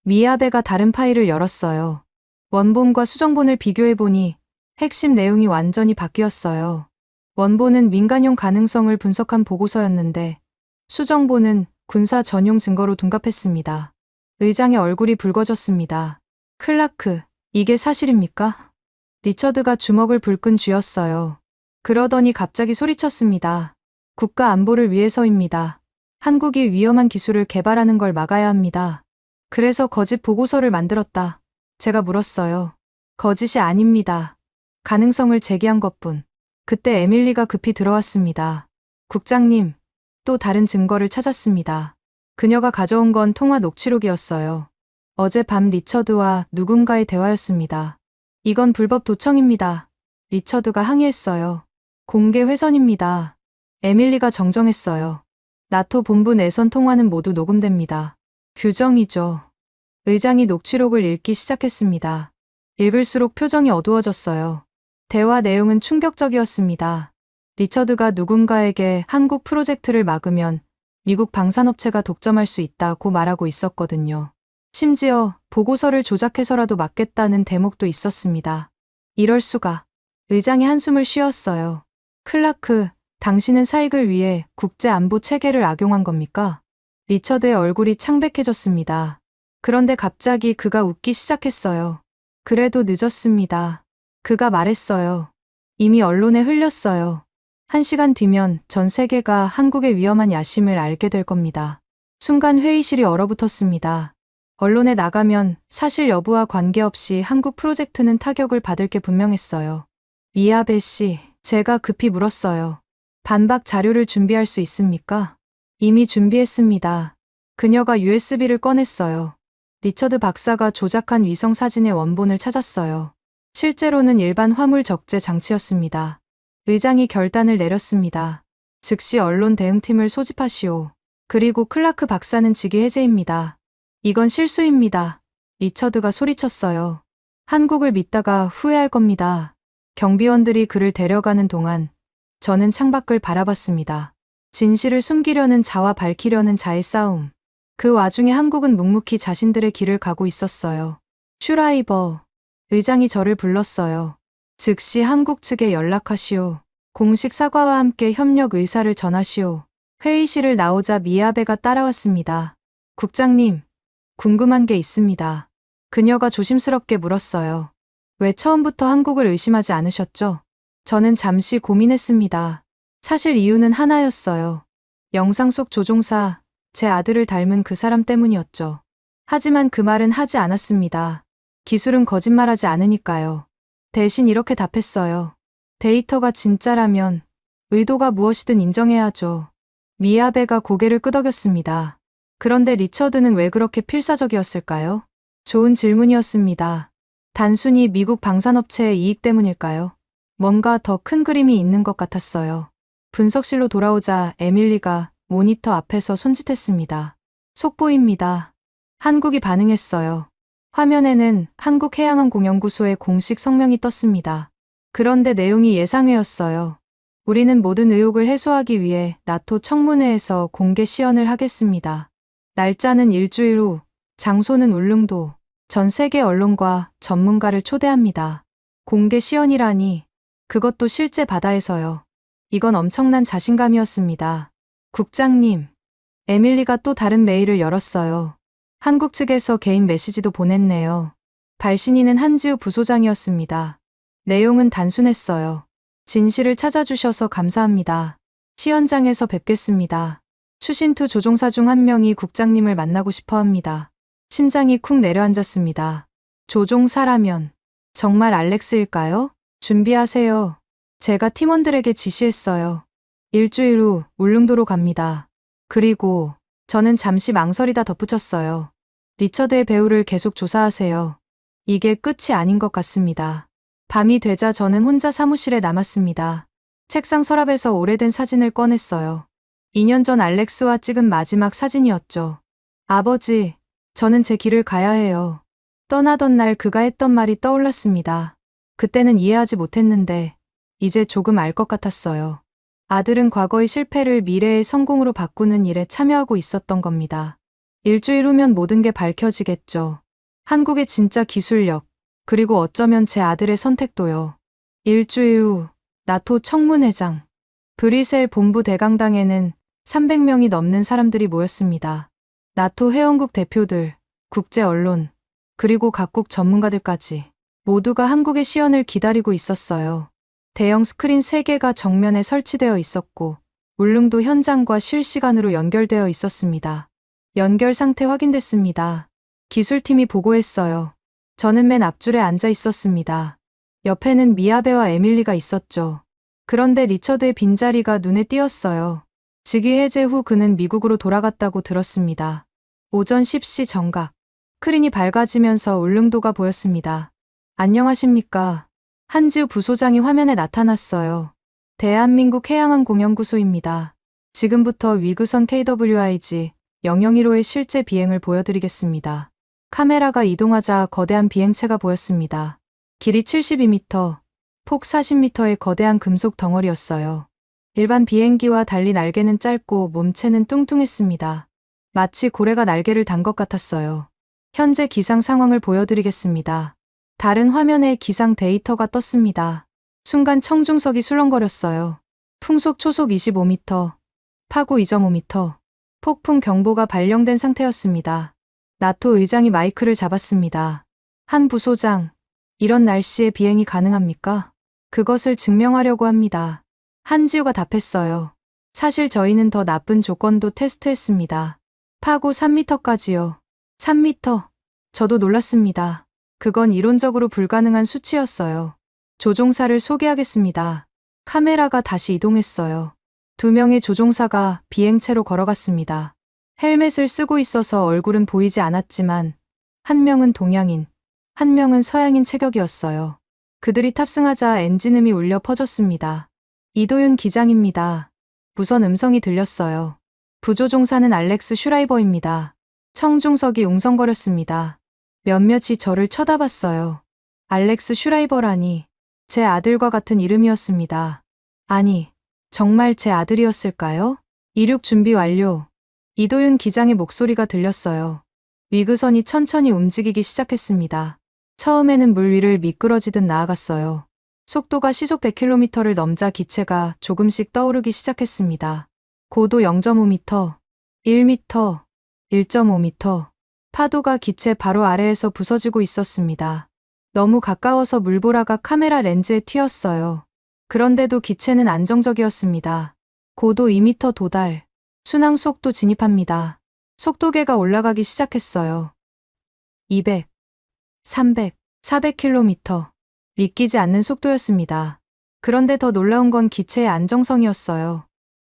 미야베가 다른 파일을 열었어요. 원본과 수정본을 비교해보니 핵심 내용이 완전히 바뀌었어요. 원본은 민간용 가능성을 분석한 보고서였는데 수정본은 군사 전용 증거로 둔갑했습니다. 의장의 얼굴이 붉어졌습니다. 클라크, 이게 사실입니까? 리처드가 주먹을 불끈 쥐었어요. 그러더니 갑자기 소리쳤습니다. 국가 안보를 위해서입니다. 한국이 위험한 기술을 개발하는 걸 막아야 합니다. 그래서 거짓 보고서를 만들었다. 제가 물었어요. 거짓이 아닙니다. 가능성을 제기한 것뿐. 그때 에밀리가 급히 들어왔습니다. 국장님, 또 다른 증거를 찾았습니다. 그녀가 가져온 건 통화 녹취록이었어요. 어젯밤 리처드와 누군가의 대화였습니다. 이건 불법 도청입니다. 리처드가 항의했어요. 공개 훼손입니다. 에밀리가 정정했어요. 나토 본부 내선 통화는 모두 녹음됩니다. 규정이죠. 의장이 녹취록을 읽기 시작했습니다. 읽을수록 표정이 어두워졌어요. 대화 내용은 충격적이었습니다. 리처드가 누군가에게 한국 프로젝트를 막으면 미국 방산업체가 독점할 수 있다고 말하고 있었거든요. 심지어 보고서를 조작해서라도 막겠다는 대목도 있었습니다. 이럴 수가. 의장이 한숨을 쉬었어요. 클라크, 당신은 사익을 위해 국제안보 체계를 악용한 겁니까? 리처드의 얼굴이 창백해졌습니다. 그런데 갑자기 그가 웃기 시작했어요. 그래도 늦었습니다. 그가 말했어요. 이미 언론에 흘렸어요. 1시간 뒤면 전 세계가 한국의 위험한 야심을 알게 될 겁니다. 순간 회의실이 얼어붙었습니다. 언론에 나가면 사실 여부와 관계없이 한국 프로젝트는 타격을 받을 게 분명했어요. 미야베 씨, 제가 급히 물었어요. 반박 자료를 준비할 수 있습니까? 이미 준비했습니다. 그녀가 USB를 꺼냈어요. 리처드 박사가 조작한 위성 사진의 원본을 찾았어요. 실제로는 일반 화물 적재 장치였습니다. 의장이 결단을 내렸습니다. 즉시 언론 대응팀을 소집하시오. 그리고 클라크 박사는 직위 해제입니다. 이건 실수입니다. 리처드가 소리쳤어요. 한국을 믿다가 후회할 겁니다. 경비원들이 그를 데려가는 동안 저는 창밖을 바라봤습니다. 진실을 숨기려는 자와 밝히려는 자의 싸움. 그 와중에 한국은 묵묵히 자신들의 길을 가고 있었어요. 슈라이버, 의장이 저를 불렀어요. 즉시 한국 측에 연락하시오. 공식 사과와 함께 협력 의사를 전하시오. 회의실을 나오자 미야베가 따라왔습니다. 국장님, 궁금한 게 있습니다. 그녀가 조심스럽게 물었어요. 왜 처음부터 한국을 의심하지 않으셨죠? 저는 잠시 고민했습니다. 사실 이유는 하나였어요. 영상 속 조종사, 제 아들을 닮은 그 사람 때문이었죠. 하지만 그 말은 하지 않았습니다. 기술은 거짓말하지 않으니까요. 대신 이렇게 답했어요. 데이터가 진짜라면 의도가 무엇이든 인정해야죠. 미야베가 고개를 끄덕였습니다. 그런데 리처드는 왜 그렇게 필사적이었을까요? 좋은 질문이었습니다. 단순히 미국 방산업체의 이익 때문일까요? 뭔가 더 큰 그림이 있는 것 같았어요. 분석실로 돌아오자 에밀리가 모니터 앞에서 손짓했습니다. 속보입니다. 한국이 반응했어요. 화면에는 한국해양항공연구소의 공식 성명이 떴습니다. 그런데 내용이 예상외였어요. 우리는 모든 의혹을 해소하기 위해 나토 청문회에서 공개 시연을 하겠습니다. 날짜는 일주일 후, 장소는 울릉도, 전 세계 언론과 전문가를 초대합니다. 공개 시연이라니, 그것도 실제 바다에서요. 이건 엄청난 자신감이었습니다. 국장님, 에밀리가 또 다른 메일을 열었어요. 한국 측에서 개인 메시지도 보냈네요. 발신인은 한지우 부소장이었습니다. 내용은 단순했어요. 진실을 찾아주셔서 감사합니다. 시연장에서 뵙겠습니다. 추신투 조종사 중 한 명이 국장님을 만나고 싶어 합니다. 심장이 쿵 내려앉았습니다. 조종사라면 정말 알렉스일까요? 준비하세요. 제가 팀원들에게 지시했어요. 일주일 후 울릉도로 갑니다. 그리고 저는 잠시 망설이다 덧붙였어요. 리처드의 배우를 계속 조사하세요. 이게 끝이 아닌 것 같습니다. 밤이 되자 저는 혼자 사무실에 남았습니다. 책상 서랍에서 오래된 사진을 꺼냈어요. 2년 전 알렉스와 찍은 마지막 사진이었죠. 아버지, 저는 제 길을 가야 해요. 떠나던 날 그가 했던 말이 떠올랐습니다. 그때는 이해하지 못했는데 이제 조금 알 것 같았어요. 아들은 과거의 실패를 미래의 성공으로 바꾸는 일에 참여하고 있었던 겁니다. 일주일 후면 모든 게 밝혀지겠죠. 한국의 진짜 기술력, 그리고 어쩌면 제 아들의 선택도요. 일주일 후, 나토 청문회장. 브뤼셀 본부 대강당에는 300명이 넘는 사람들이 모였습니다. 나토 회원국 대표들, 국제 언론, 그리고 각국 전문가들까지 모두가 한국의 시연을 기다리고 있었어요. 대형 스크린 3개가 정면에 설치되어 있었고 울릉도 현장과 실시간으로 연결되어 있었습니다. 연결 상태 확인됐습니다. 기술팀이 보고했어요. 저는 맨 앞줄에 앉아 있었습니다. 옆에는 미야베와 에밀리가 있었죠. 그런데 리처드의 빈자리가 눈에 띄었어요. 직위 해제 후 그는 미국으로 돌아갔다고 들었습니다. 오전 10시 정각. 스크린이 밝아지면서 울릉도가 보였습니다. 안녕하십니까. 한지우 부소장이 화면에 나타났어요. 대한민국 해양항공연구소입니다. 지금부터 위그선 KWIG 001호의 실제 비행을 보여드리겠습니다. 카메라가 이동하자 거대한 비행체가 보였습니다. 길이 72m, 폭 40m의 거대한 금속 덩어리였어요. 일반 비행기와 달리 날개는 짧고 몸체는 뚱뚱했습니다. 마치 고래가 날개를 단 것 같았어요. 현재 기상 상황을 보여드리겠습니다. 다른 화면에 기상 데이터가 떴습니다. 순간 청중석이 술렁거렸어요. 풍속 초속 25m, 파고 2.5m, 폭풍 경보가 발령된 상태였습니다. 나토 의장이 마이크를 잡았습니다. 한 부소장, 이런 날씨에 비행이 가능합니까? 그것을 증명하려고 합니다. 한지우가 답했어요. 사실 저희는 더 나쁜 조건도 테스트했습니다. 파고 3m까지요. 3m. 저도 놀랐습니다. 그건 이론적으로 불가능한 수치였어요. 조종사를 소개하겠습니다. 카메라가 다시 이동했어요. 2명의 조종사가 비행체로 걸어갔습니다. 헬멧을 쓰고 있어서 얼굴은 보이지 않았지만 한 명은 동양인, 한 명은 서양인 체격이었어요. 그들이 탑승하자 엔진음이 울려 퍼졌습니다. 이도윤 기장입니다. 무선 음성이 들렸어요. 부조종사는 알렉스 슈라이버입니다. 청중석이 웅성거렸습니다. 몇몇이 저를 쳐다봤어요. 알렉스 슈라이버라니, 제 아들과 같은 이름이었습니다. 아니, 정말 제 아들이었을까요? 이륙 준비 완료. 이도윤 기장의 목소리가 들렸어요. 위그선이 천천히 움직이기 시작했습니다. 처음에는 물 위를 미끄러지듯 나아갔어요. 속도가 시속 100km를 넘자 기체가 조금씩 떠오르기 시작했습니다. 고도 0.5m, 1m, 1.5m. 파도가 기체 바로 아래에서 부서지고 있었습니다. 너무 가까워서 물보라가 카메라 렌즈에 튀었어요. 그런데도 기체는 안정적이었습니다. 고도 2m 도달. 순항 속도 진입합니다. 속도계가 올라가기 시작했어요. 200, 300, 400km. 믿기지 않는 속도였습니다. 그런데 더 놀라운 건 기체의 안정성이었어요.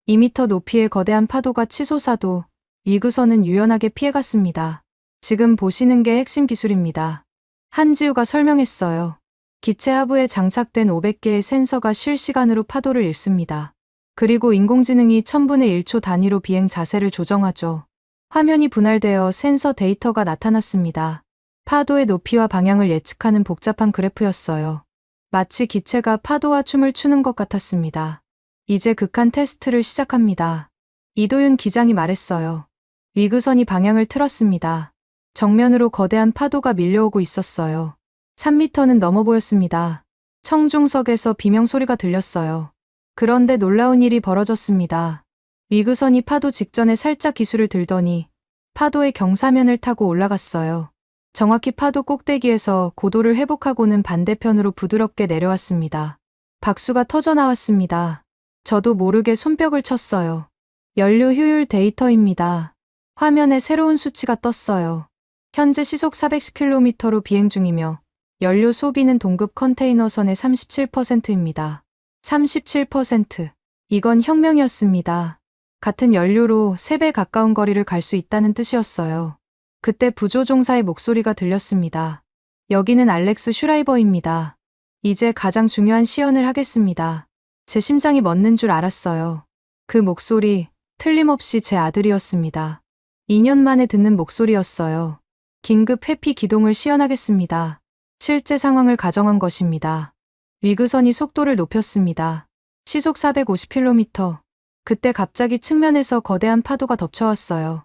2m 높이의 거대한 파도가 치솟아도 위그선은 유연하게 피해갔습니다. 지금 보시는 게 핵심 기술입니다. 한지우가 설명했어요. 기체 하부에 장착된 500개의 센서가 실시간으로 파도를 읽습니다. 그리고 인공지능이 1000분의 1초 단위로 비행 자세를 조정하죠. 화면이 분할되어 센서 데이터가 나타났습니다. 파도의 높이와 방향을 예측하는 복잡한 그래프였어요. 마치 기체가 파도와 춤을 추는 것 같았습니다. 이제 극한 테스트를 시작합니다. 이도윤 기장이 말했어요. 위그선이 방향을 틀었습니다. 정면으로 거대한 파도가 밀려오고 있었어요. 3m는 넘어 보였습니다. 청중석에서 비명소리가 들렸어요. 그런데 놀라운 일이 벌어졌습니다. 위그선이 파도 직전에 살짝 기술을 들더니 파도의 경사면을 타고 올라갔어요. 정확히 파도 꼭대기에서 고도를 회복하고는 반대편으로 부드럽게 내려왔습니다. 박수가 터져 나왔습니다. 저도 모르게 손뼉을 쳤어요. 연료 효율 데이터입니다. 화면에 새로운 수치가 떴어요. 현재 시속 410km로 비행 중이며 연료 소비는 동급 컨테이너선의 37%입니다. 37%. 이건 혁명이었습니다. 같은 연료로 3배 가까운 거리를 갈 수 있다는 뜻이었어요. 그때 부조종사의 목소리가 들렸습니다. 여기는 알렉스 슈라이버입니다. 이제 가장 중요한 시연을 하겠습니다. 제 심장이 멎는 줄 알았어요. 그 목소리, 틀림없이 제 아들이었습니다. 2년 만에 듣는 목소리였어요. 긴급 회피 기동을 시연하겠습니다. 실제 상황을 가정한 것입니다. 위그선이 속도를 높였습니다. 시속 450km. 그때 갑자기 측면에서 거대한 파도가 덮쳐왔어요.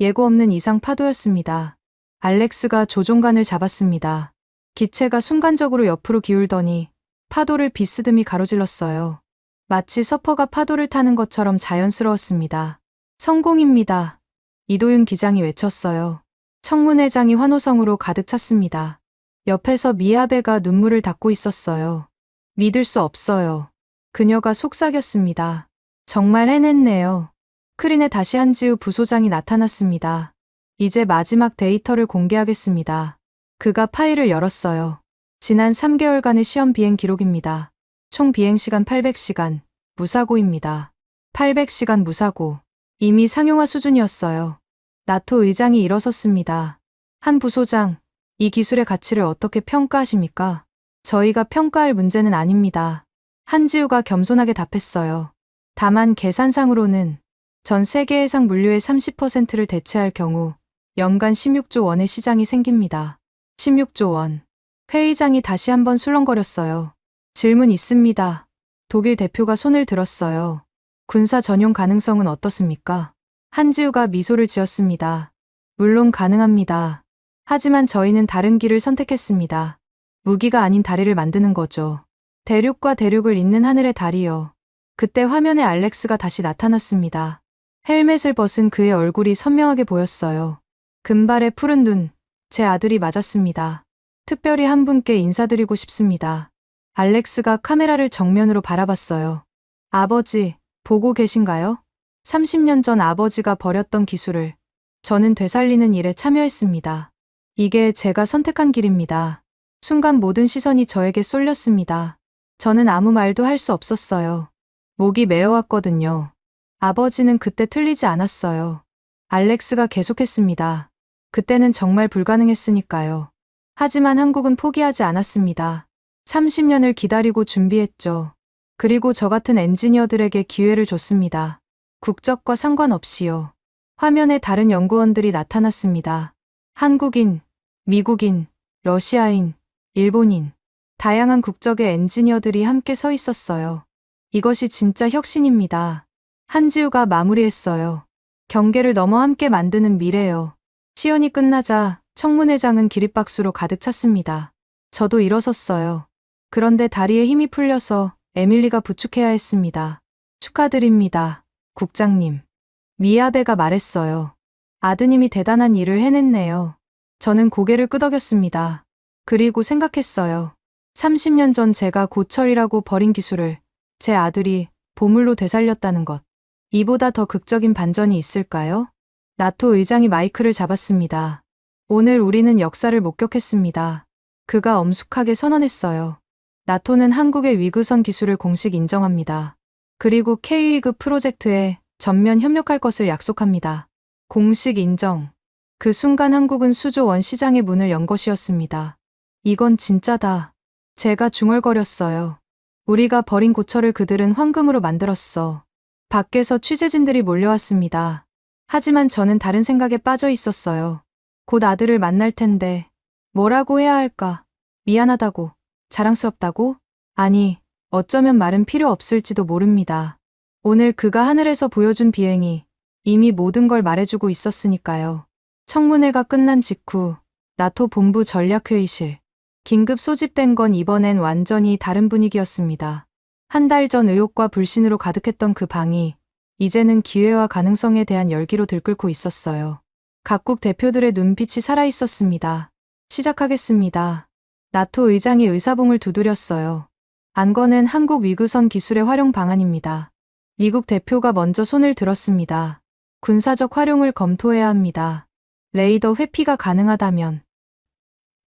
예고 없는 이상 파도였습니다. 알렉스가 조종관을 잡았습니다. 기체가 순간적으로 옆으로 기울더니 파도를 비스듬히 가로질렀어요. 마치 서퍼가 파도를 타는 것처럼 자연스러웠습니다. 성공입니다. 이도윤 기장이 외쳤어요. 청문회장이 환호성으로 가득 찼습니다. 옆에서 미아베가 눈물을 닦고 있었어요. 믿을 수 없어요. 그녀가 속삭였습니다. 정말 해냈네요. 스크린에 다시 한지우 부소장이 나타났습니다. 이제 마지막 데이터를 공개하겠습니다. 그가 파일을 열었어요. 지난 3개월간의 시험 비행 기록입니다. 총 비행시간 800시간, 무사고입니다. 800시간 무사고. 이미 상용화 수준이었어요. 나토 의장이 일어섰습니다. 한 부소장, 이 기술의 가치를 어떻게 평가하십니까? 저희가 평가할 문제는 아닙니다. 한지우가 겸손하게 답했어요. 다만 계산상으로는 전 세계 해상 물류의 30%를 대체할 경우 연간 16조 원의 시장이 생깁니다. 16조 원. 회의장이 다시 한번 술렁거렸어요. 질문 있습니다. 독일 대표가 손을 들었어요. 군사 전용 가능성은 어떻습니까? 한지우가 미소를 지었습니다. 물론 가능합니다. 하지만 저희는 다른 길을 선택했습니다. 무기가 아닌 다리를 만드는 거죠. 대륙과 대륙을 잇는 하늘의 다리요. 그때 화면에 알렉스가 다시 나타났습니다. 헬멧을 벗은 그의 얼굴이 선명하게 보였어요. 금발의 푸른 눈, 제 아들이 맞았습니다. 특별히 한 분께 인사드리고 싶습니다. 알렉스가 카메라를 정면으로 바라봤어요. 아버지, 보고 계신가요? 30년 전 아버지가 버렸던 기술을 저는 되살리는 일에 참여했습니다. 이게 제가 선택한 길입니다. 순간 모든 시선이 저에게 쏠렸습니다. 저는 아무 말도 할 수 없었어요. 목이 메어왔거든요. 아버지는 그때 틀리지 않았어요. 알렉스가 계속했습니다. 그때는 정말 불가능했으니까요. 하지만 한국은 포기하지 않았습니다. 30년을 기다리고 준비했죠. 그리고 저 같은 엔지니어들에게 기회를 줬습니다. 국적과 상관없이요. 화면에 다른 연구원들이 나타났습니다. 한국인, 미국인, 러시아인, 일본인, 다양한 국적의 엔지니어들이 함께 서 있었어요. 이것이 진짜 혁신입니다. 한지우가 마무리했어요. 경계를 넘어 함께 만드는 미래요. 시연이 끝나자 청문회장은 기립박수로 가득 찼습니다. 저도 일어섰어요. 그런데 다리에 힘이 풀려서 에밀리가 부축해야 했습니다. 축하드립니다, 국장님. 미야베가 말했어요. 아드님이 대단한 일을 해냈네요. 저는 고개를 끄덕였습니다. 그리고 생각했어요. 30년 전 제가 고철이라고 버린 기술을 제 아들이 보물로 되살렸다는 것. 이보다 더 극적인 반전이 있을까요? 나토 의장이 마이크를 잡았습니다. 오늘 우리는 역사를 목격했습니다. 그가 엄숙하게 선언했어요. 나토는 한국의 위그선 기술을 공식 인정합니다. 그리고 K-위그 프로젝트에 전면 협력할 것을 약속합니다. 공식 인정. 그 순간 한국은 수조 원 시장의 문을 연 것이었습니다. 이건 진짜다. 제가 중얼거렸어요. 우리가 버린 고철을 그들은 황금으로 만들었어. 밖에서 취재진들이 몰려왔습니다. 하지만 저는 다른 생각에 빠져 있었어요. 곧 아들을 만날 텐데 뭐라고 해야 할까? 미안하다고? 자랑스럽다고? 아니, 어쩌면 말은 필요 없을지도 모릅니다. 오늘 그가 하늘에서 보여준 비행이 이미 모든 걸 말해주고 있었으니까요. 청문회가 끝난 직후 나토 본부 전략회의실. 긴급 소집된 건 이번엔 완전히 다른 분위기였습니다. 한 달 전 의혹과 불신으로 가득했던 그 방이 이제는 기회와 가능성에 대한 열기로 들끓고 있었어요. 각국 대표들의 눈빛이 살아있었습니다. 시작하겠습니다. 나토 의장이 의사봉을 두드렸어요. 안건은 한국 위그선 기술의 활용 방안입니다. 미국 대표가 먼저 손을 들었습니다. 군사적 활용을 검토해야 합니다. 레이더 회피가 가능하다면.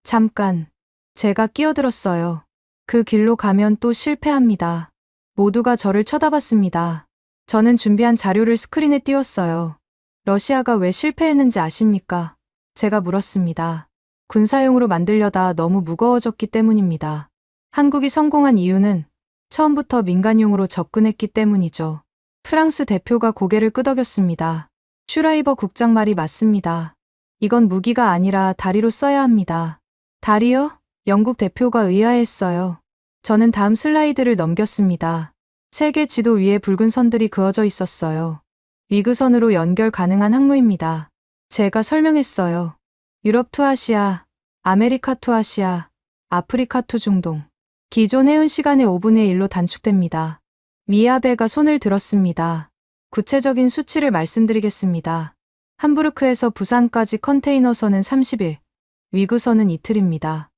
잠깐. 제가 끼어들었어요. 그 길로 가면 또 실패합니다. 모두가 저를 쳐다봤습니다. 저는 준비한 자료를 스크린에 띄웠어요. 러시아가 왜 실패했는지 아십니까? 제가 물었습니다. 군사용으로 만들려다 너무 무거워졌기 때문입니다. 한국이 성공한 이유는 처음부터 민간용으로 접근했기 때문이죠. 프랑스 대표가 고개를 끄덕였습니다. 슈라이버 국장 말이 맞습니다. 이건 무기가 아니라 다리로 써야 합니다. 다리요? 영국 대표가 의아해했어요. 저는 다음 슬라이드를 넘겼습니다. 세계 지도 위에 붉은 선들이 그어져 있었어요. 위그선으로 연결 가능한 항로입니다. 제가 설명했어요. 유럽 투 아시아, 아메리카 투 아시아, 아프리카 투 중동. 기존 해운 시간의 5분의 1로 단축됩니다. 미야베가 손을 들었습니다. 구체적인 수치를 말씀드리겠습니다. 함부르크에서 부산까지 컨테이너선은 30일, 위그선은 이틀입니다.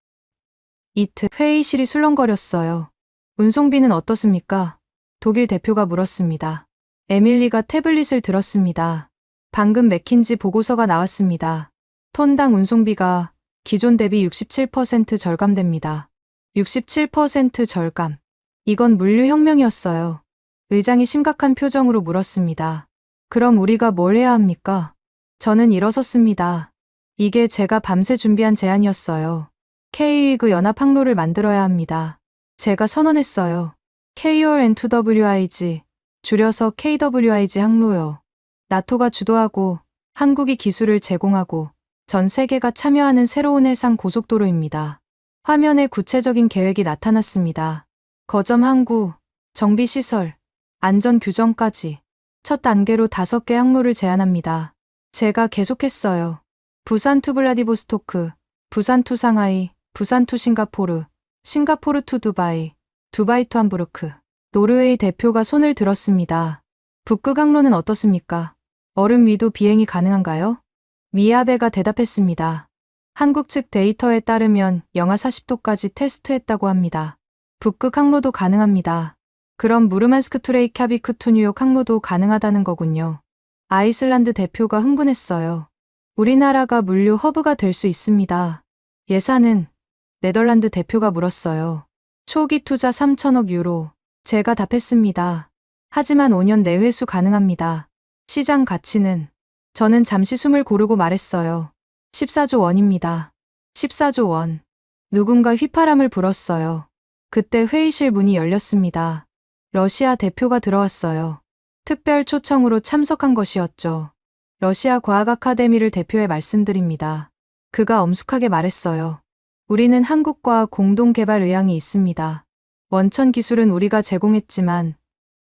이틀. 회의실이 술렁거렸어요. 운송비는 어떻습니까? 독일 대표가 물었습니다. 에밀리가 태블릿을 들었습니다. 방금 맥킨지 보고서가 나왔습니다. 톤당 운송비가 기존 대비 67% 절감됩니다. 67% 절감. 이건 물류혁명이었어요. 의장이 심각한 표정으로 물었습니다. 그럼 우리가 뭘 해야 합니까? 저는 일어섰습니다. 이게 제가 밤새 준비한 제안이었어요. K-위그 연합 항로를 만들어야 합니다. 제가 선언했어요. KON2WIG, 줄여서 KWIG 항로요. 나토가 주도하고 한국이 기술을 제공하고 전 세계가 참여하는 새로운 해상 고속도로입니다. 화면에 구체적인 계획이 나타났습니다. 거점 항구, 정비시설, 안전 규정까지 첫 단계로 5개 항로를 제안합니다. 제가 계속했어요. 부산 투 블라디보스토크, 부산 투 상하이, 부산 투 싱가포르, 싱가포르 투 두바이, 두바이 투 함부르크. 노르웨이 대표가 손을 들었습니다. 북극 항로는 어떻습니까? 얼음 위도 비행이 가능한가요? 미야베가 대답했습니다. 한국 측 데이터에 따르면 영하 40도까지 테스트했다고 합니다. 북극 항로도 가능합니다. 그럼 무르만스크 투 레이캬비크 투 뉴욕 항로도 가능하다는 거군요. 아이슬란드 대표가 흥분했어요. 우리나라가 물류 허브가 될 수 있습니다. 예산은? 네덜란드 대표가 물었어요. 초기 투자 3천억 유로. 제가 답했습니다. 하지만 5년 내 회수 가능합니다. 시장 가치는? 저는 잠시 숨을 고르고 말했어요. 14조 원입니다. 14조 원. 누군가 휘파람을 불었어요. 그때 회의실 문이 열렸습니다. 러시아 대표가 들어왔어요. 특별 초청으로 참석한 것이었죠. 러시아 과학 아카데미를 대표해 말씀드립니다. 그가 엄숙하게 말했어요. 우리는 한국과 공동 개발 의향이 있습니다. 원천 기술은 우리가 제공했지만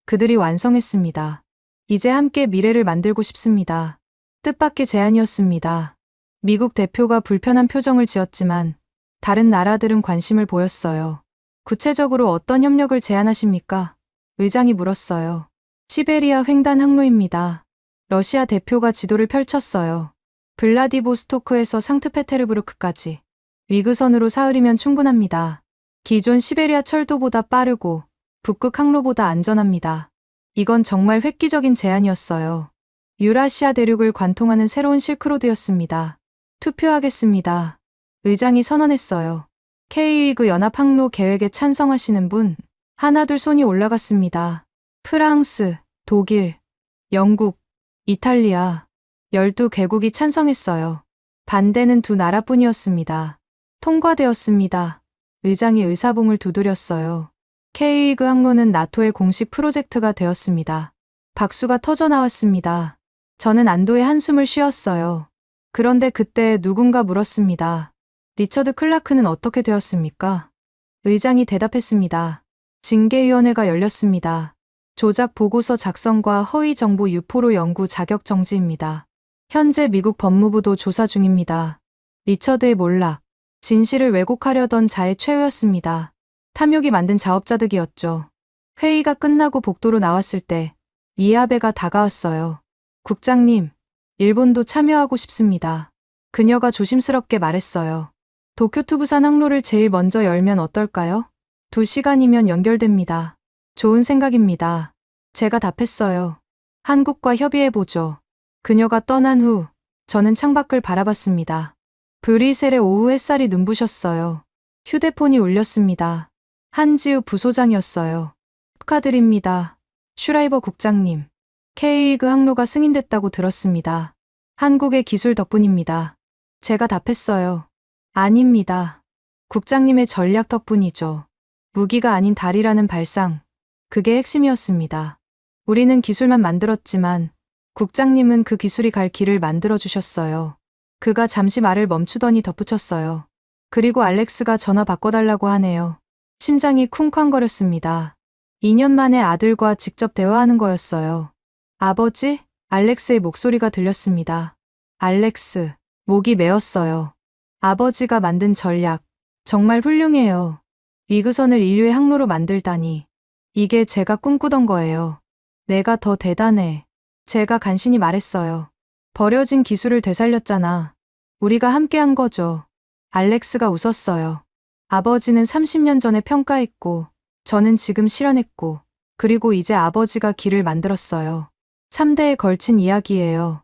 그들이 완성했습니다. 이제 함께 미래를 만들고 싶습니다. 뜻밖의 제안이었습니다. 미국 대표가 불편한 표정을 지었지만 다른 나라들은 관심을 보였어요. 구체적으로 어떤 협력을 제안하십니까? 의장이 물었어요. 시베리아 횡단 항로입니다. 러시아 대표가 지도를 펼쳤어요. 블라디보스토크에서 상트페테르부르크까지 위그선으로 사흘이면 충분합니다. 기존 시베리아 철도보다 빠르고 북극 항로보다 안전합니다. 이건 정말 획기적인 제안이었어요. 유라시아 대륙을 관통하는 새로운 실크로드였습니다. 투표하겠습니다. 의장이 선언했어요. K위그 연합항로 계획에 찬성하시는 분? 하나둘 손이 올라갔습니다. 프랑스, 독일, 영국, 이탈리아 12개국이 찬성했어요. 반대는 2나라뿐이었습니다. 통과되었습니다. 의장이 의사봉을 두드렸어요. K위그 항로는 나토의 공식 프로젝트가 되었습니다. 박수가 터져 나왔습니다. 저는 안도의 한숨을 쉬었어요. 그런데 그때 누군가 물었습니다. 리처드 클라크는 어떻게 되었습니까? 의장이 대답했습니다. 징계위원회가 열렸습니다. 조작 보고서 작성과 허위 정보 유포로 연구 자격 정지입니다. 현재 미국 법무부도 조사 중입니다. 리처드의 몰락, 진실을 왜곡하려던 자의 최후였습니다. 탐욕이 만든 자업자득이었죠. 회의가 끝나고 복도로 나왔을 때 미야베가 다가왔어요. 국장님, 일본도 참여하고 싶습니다. 그녀가 조심스럽게 말했어요. 도쿄 부산 항로를 제일 먼저 열면 어떨까요? 2시간이면 연결됩니다. 좋은 생각입니다. 제가 답했어요. 한국과 협의해보죠. 그녀가 떠난 후 저는 창밖을 바라봤습니다. 브뤼셀의 오후 햇살이 눈부셨어요. 휴대폰이 울렸습니다. 한지우 부소장이었어요. 축하드립니다. 슈라이버 국장님. K위그 항로가 승인됐다고 들었습니다. 한국의 기술 덕분입니다. 제가 답했어요. 아닙니다. 국장님의 전략 덕분이죠. 무기가 아닌 달이라는 발상. 그게 핵심이었습니다. 우리는 기술만 만들었지만 국장님은 그 기술이 갈 길을 만들어주셨어요. 그가 잠시 말을 멈추더니 덧붙였어요. 그리고 알렉스가 전화 바꿔달라고 하네요. 심장이 쿵쾅거렸습니다. 2년 만에 아들과 직접 대화하는 거였어요. 아버지? 알렉스의 목소리가 들렸습니다. 알렉스, 목이 메었어요. 아버지가 만든 전략, 정말 훌륭해요. 위그선을 인류의 항로로 만들다니. 이게 제가 꿈꾸던 거예요. 내가 더 대단해. 제가 간신히 말했어요. 버려진 기술을 되살렸잖아. 우리가 함께 한 거죠. 알렉스가 웃었어요. 아버지는 30년 전에 평가했고, 저는 지금 실현했고, 그리고 이제 아버지가 길을 만들었어요. 3대에 걸친 이야기예요.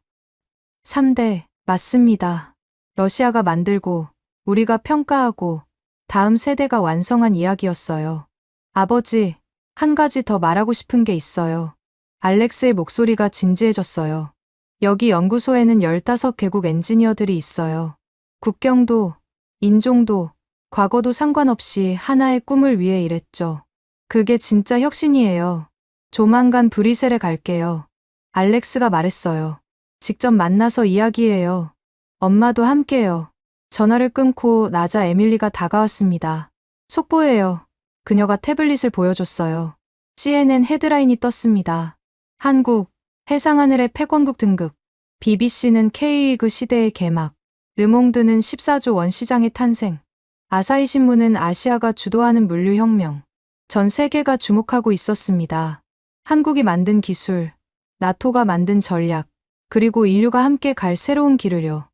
3대, 맞습니다. 러시아가 만들고, 우리가 평가하고, 다음 세대가 완성한 이야기였어요. 아버지, 한 가지 더 말하고 싶은 게 있어요. 알렉스의 목소리가 진지해졌어요. 여기 연구소에는 15개국 엔지니어들이 있어요. 국경도, 인종도, 과거도 상관없이 하나의 꿈을 위해 일했죠. 그게 진짜 혁신이에요. 조만간 브뤼셀에 갈게요. 알렉스가 말했어요. 직접 만나서 이야기해요. 엄마도 함께요. 전화를 끊고 나자 에밀리가 다가왔습니다. 속보예요. 그녀가 태블릿을 보여줬어요. CNN 헤드라인이 떴습니다. 한국, 해상하늘의 패권국 등극. BBC는 K위그 시대의 개막. 르몽드는 14조 원 시장의 탄생. 아사히 신문은 아시아가 주도하는 물류혁명. 전 세계가 주목하고 있었습니다. 한국이 만든 기술, 나토가 만든 전략, 그리고 인류가 함께 갈 새로운 길을요.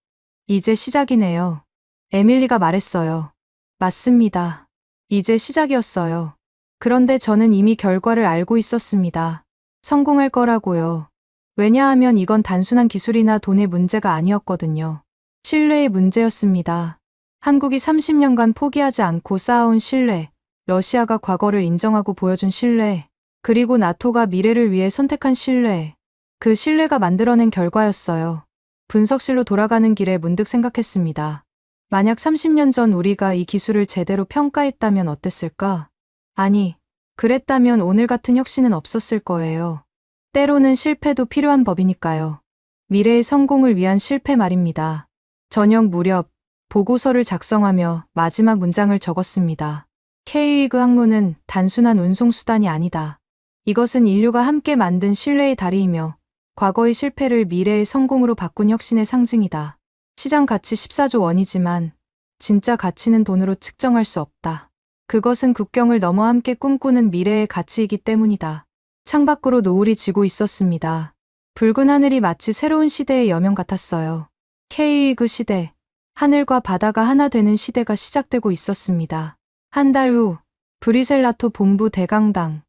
이제 시작이네요. 에밀리가 말했어요. 맞습니다. 이제 시작이었어요. 그런데 저는 이미 결과를 알고 있었습니다. 성공할 거라고요. 왜냐하면 이건 단순한 기술이나 돈의 문제가 아니었거든요. 신뢰의 문제였습니다. 한국이 30년간 포기하지 않고 쌓아온 신뢰, 러시아가 과거를 인정하고 보여준 신뢰, 그리고 나토가 미래를 위해 선택한 신뢰. 그 신뢰가 만들어낸 결과였어요. 분석실로 돌아가는 길에 문득 생각했습니다. 만약 30년 전 우리가 이 기술을 제대로 평가했다면 어땠을까? 아니, 그랬다면 오늘 같은 혁신은 없었을 거예요. 때로는 실패도 필요한 법이니까요. 미래의 성공을 위한 실패 말입니다. 저녁 무렵 보고서를 작성하며 마지막 문장을 적었습니다. K위그 항로는 단순한 운송수단이 아니다. 이것은 인류가 함께 만든 신뢰의 다리이며 과거의 실패를 미래의 성공으로 바꾼 혁신의 상징이다. 시장 가치 14조 원이지만 진짜 가치는 돈으로 측정할 수 없다. 그것은 국경을 넘어 함께 꿈꾸는 미래의 가치이기 때문이다. 창밖으로 노을이 지고 있었습니다. 붉은 하늘이 마치 새로운 시대의 여명 같았어요. K위그 시대, 하늘과 바다가 하나 되는 시대가 시작되고 있었습니다. 한 달 후, 브뤼셀 나토 본부 대강당.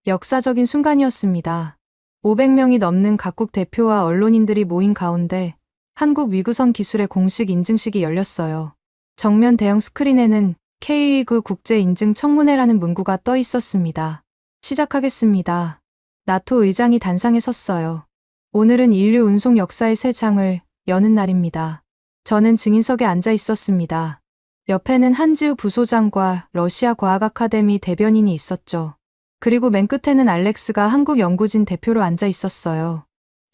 역사적인 순간이었습니다. 500명이 넘는 각국 대표와 언론인들이 모인 가운데 한국 위구선 기술의 공식 인증식이 열렸어요. 정면 대형 스크린에는 K위그 국제인증 청문회라는 문구가 떠 있었습니다. 시작하겠습니다. 나토 의장이 단상에 섰어요. 오늘은 인류 운송 역사의 새 장을 여는 날입니다. 저는 증인석에 앉아 있었습니다. 옆에는 한지우 부소장과 러시아 과학 아카데미 대변인이 있었죠. 그리고 맨 끝에는 알렉스가 한국 연구진 대표로 앉아 있었어요.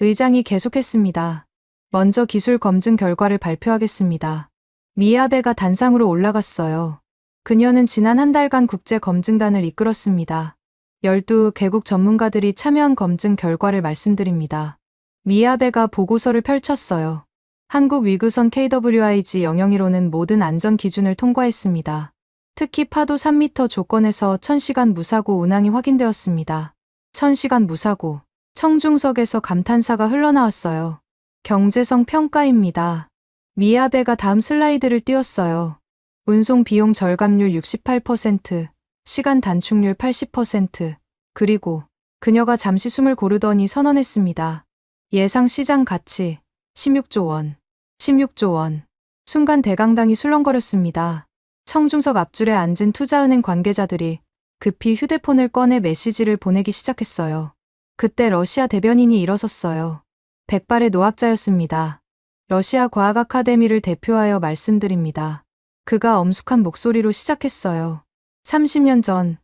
의장이 계속했습니다. 먼저 기술 검증 결과를 발표하겠습니다. 미야베가 단상으로 올라갔어요. 그녀는 지난 한 달간 국제 검증단을 이끌었습니다. 12개국 전문가들이 참여한 검증 결과를 말씀드립니다. 미야베가 보고서를 펼쳤어요. 한국 위구선 KWIG 001호는 모든 안전 기준을 통과했습니다. 특히 파도 3m 조건에서 1000시간 무사고 운항이 확인되었습니다. 1000시간 무사고. 청중석에서 감탄사가 흘러나왔어요. 경제성 평가입니다. 미야베가 다음 슬라이드를 띄웠어요. 운송 비용 절감률 68%, 시간 단축률 80%, 그리고 그녀가 잠시 숨을 고르더니 선언했습니다. 예상 시장 가치 16조 원. 16조 원. 순간 대강당이 술렁거렸습니다. 청중석 앞줄에 앉은 투자은행 관계자들이 급히 휴대폰을 꺼내 메시지를 보내기 시작했어요. 그때 러시아 대변인이 일어섰어요. 백발의 노학자였습니다. 러시아 과학 아카데미를 대표하여 말씀드립니다. 그가 엄숙한 목소리로 시작했어요. 30년 전,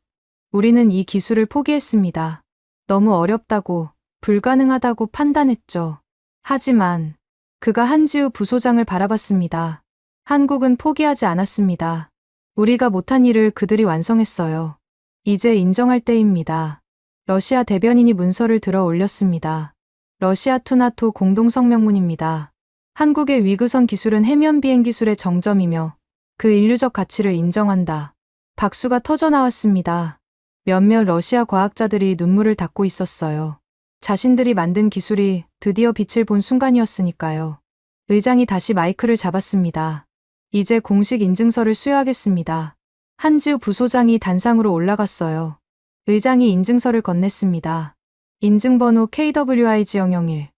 우리는 이 기술을 포기했습니다. 너무 어렵다고, 불가능하다고 판단했죠. 하지만, 그가 한지우 부소장을 바라봤습니다. 한국은 포기하지 않았습니다. 우리가 못한 일을 그들이 완성했어요. 이제 인정할 때입니다. 러시아 대변인이 문서를 들어 올렸습니다. 러시아 투 나토 공동성명문입니다. 한국의 위그선 기술은 해면 비행 기술의 정점이며 그 인류적 가치를 인정한다. 박수가 터져 나왔습니다. 몇몇 러시아 과학자들이 눈물을 닦고 있었어요. 자신들이 만든 기술이 드디어 빛을 본 순간이었으니까요. 의장이 다시 마이크를 잡았습니다. 이제 공식 인증서를 수여하겠습니다. 한지우 부소장이 단상으로 올라갔어요. 의장이 인증서를 건넸습니다. 인증번호 KWIG001.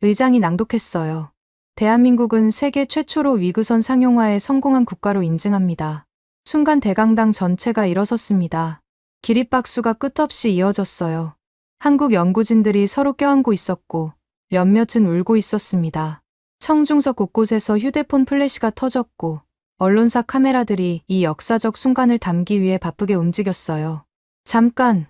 의장이 낭독했어요. 대한민국은 세계 최초로 위그선 상용화에 성공한 국가로 인증합니다. 순간 대강당 전체가 일어섰습니다. 기립박수가 끝없이 이어졌어요. 한국 연구진들이 서로 껴안고 있었고 몇몇은 울고 있었습니다. 청중석 곳곳에서 휴대폰 플래시가 터졌고 언론사 카메라들이 이 역사적 순간을 담기 위해 바쁘게 움직였어요. 잠깐!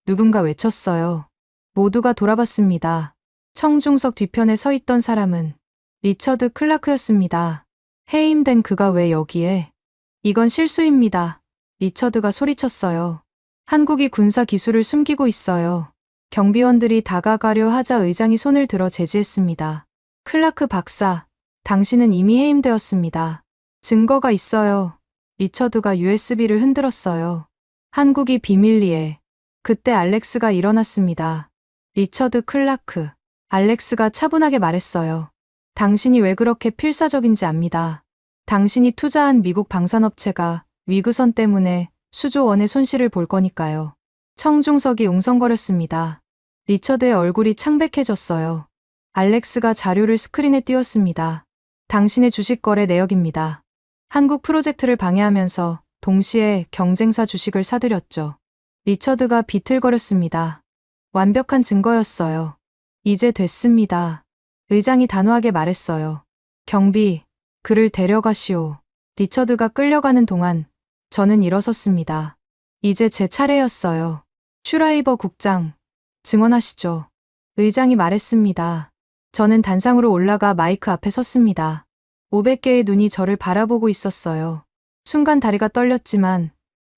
누군가 외쳤어요. 모두가 돌아봤습니다. 청중석 뒤편에 서 있던 사람은 리처드 클라크였습니다. 해임된 그가 왜 여기에? 이건 실수입니다. 리처드가 소리쳤어요. 한국이 군사 기술을 숨기고 있어요. 경비원들이 다가가려 하자 의장이 손을 들어 제지했습니다. 클라크 박사, 당신은 이미 해임되었습니다. 증거가 있어요. 리처드가 USB를 흔들었어요. 한국이 비밀리에. 그때 알렉스가 일어났습니다. 리처드 클라크. 알렉스가 차분하게 말했어요. 당신이 왜 그렇게 필사적인지 압니다. 당신이 투자한 미국 방산업체가 위그선 때문에 수조 원의 손실을 볼 거니까요. 청중석이 웅성거렸습니다. 리처드의 얼굴이 창백해졌어요. 알렉스가 자료를 스크린에 띄웠습니다. 당신의 주식 거래 내역입니다. 한국 프로젝트를 방해하면서 동시에 경쟁사 주식을 사들였죠. 리처드가 비틀거렸습니다. 완벽한 증거였어요. 이제 됐습니다. 의장이 단호하게 말했어요. 경비, 그를 데려가시오. 리처드가 끌려가는 동안 저는 일어섰습니다. 이제 제 차례였어요. 슈라이버 국장, 증언하시죠. 의장이 말했습니다. 저는 단상으로 올라가 마이크 앞에 섰습니다. 500개의 눈이 저를 바라보고 있었어요. 순간 다리가 떨렸지만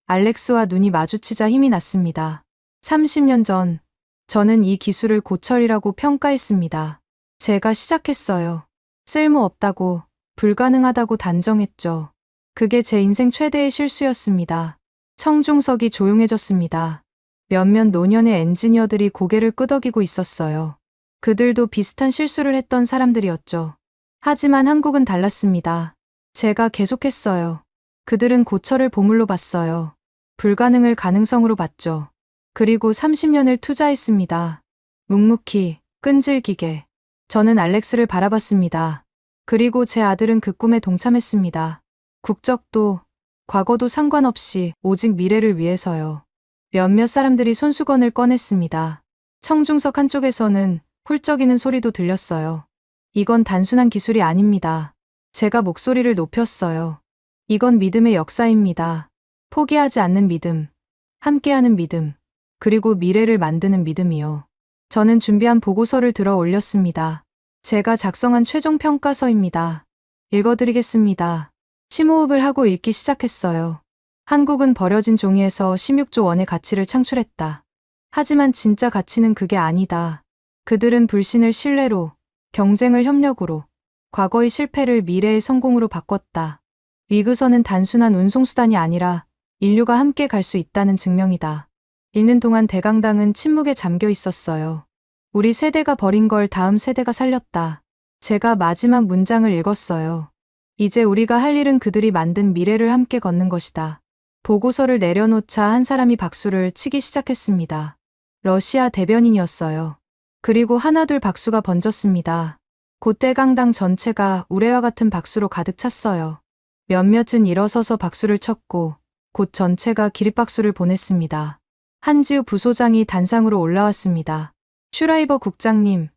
알렉스와 눈이 마주치자 힘이 났습니다. 30년 전 저는 이 기술을 고철이라고 평가했습니다. 제가 시작했어요. 쓸모없다고, 불가능하다고 단정했죠. 그게 제 인생 최대의 실수였습니다. 청중석이 조용해졌습니다. 몇몇 노년의 엔지니어들이 고개를 끄덕이고 있었어요. 그들도 비슷한 실수를 했던 사람들이었죠. 하지만 한국은 달랐습니다. 제가 계속했어요. 그들은 고철을 보물로 봤어요. 불가능을 가능성으로 봤죠. 그리고 30년을 투자했습니다. 묵묵히, 끈질기게. 저는 알렉스를 바라봤습니다. 그리고 제 아들은 그 꿈에 동참했습니다. 국적도, 과거도 상관없이 오직 미래를 위해서요. 몇몇 사람들이 손수건을 꺼냈습니다. 청중석 한쪽에서는 훌쩍이는 소리도 들렸어요. 이건 단순한 기술이 아닙니다. 제가 목소리를 높였어요. 이건 믿음의 역사입니다. 포기하지 않는 믿음, 함께하는 믿음, 그리고 미래를 만드는 믿음이요. 저는 준비한 보고서를 들어 올렸습니다. 제가 작성한 최종 평가서입니다. 읽어드리겠습니다. 심호흡을 하고 읽기 시작했어요. 한국은 버려진 종이에서 16조 원의 가치를 창출했다. 하지만 진짜 가치는 그게 아니다. 그들은 불신을 신뢰로, 경쟁을 협력으로, 과거의 실패를 미래의 성공으로 바꿨다. 위그선은 단순한 운송수단이 아니라 인류가 함께 갈 수 있다는 증명이다. 읽는 동안 대강당은 침묵에 잠겨 있었어요. 우리 세대가 버린 걸 다음 세대가 살렸다. 제가 마지막 문장을 읽었어요. 이제 우리가 할 일은 그들이 만든 미래를 함께 걷는 것이다. 보고서를 내려놓자 한 사람이 박수를 치기 시작했습니다. 러시아 대변인이었어요. 그리고 하나둘 박수가 번졌습니다. 곧 대강당 전체가 우레와 같은 박수로 가득 찼어요. 몇몇은 일어서서 박수를 쳤고 곧 전체가 기립박수를 보냈습니다. 한지우 부소장이 단상으로 올라왔습니다. 슈라이버 국장님,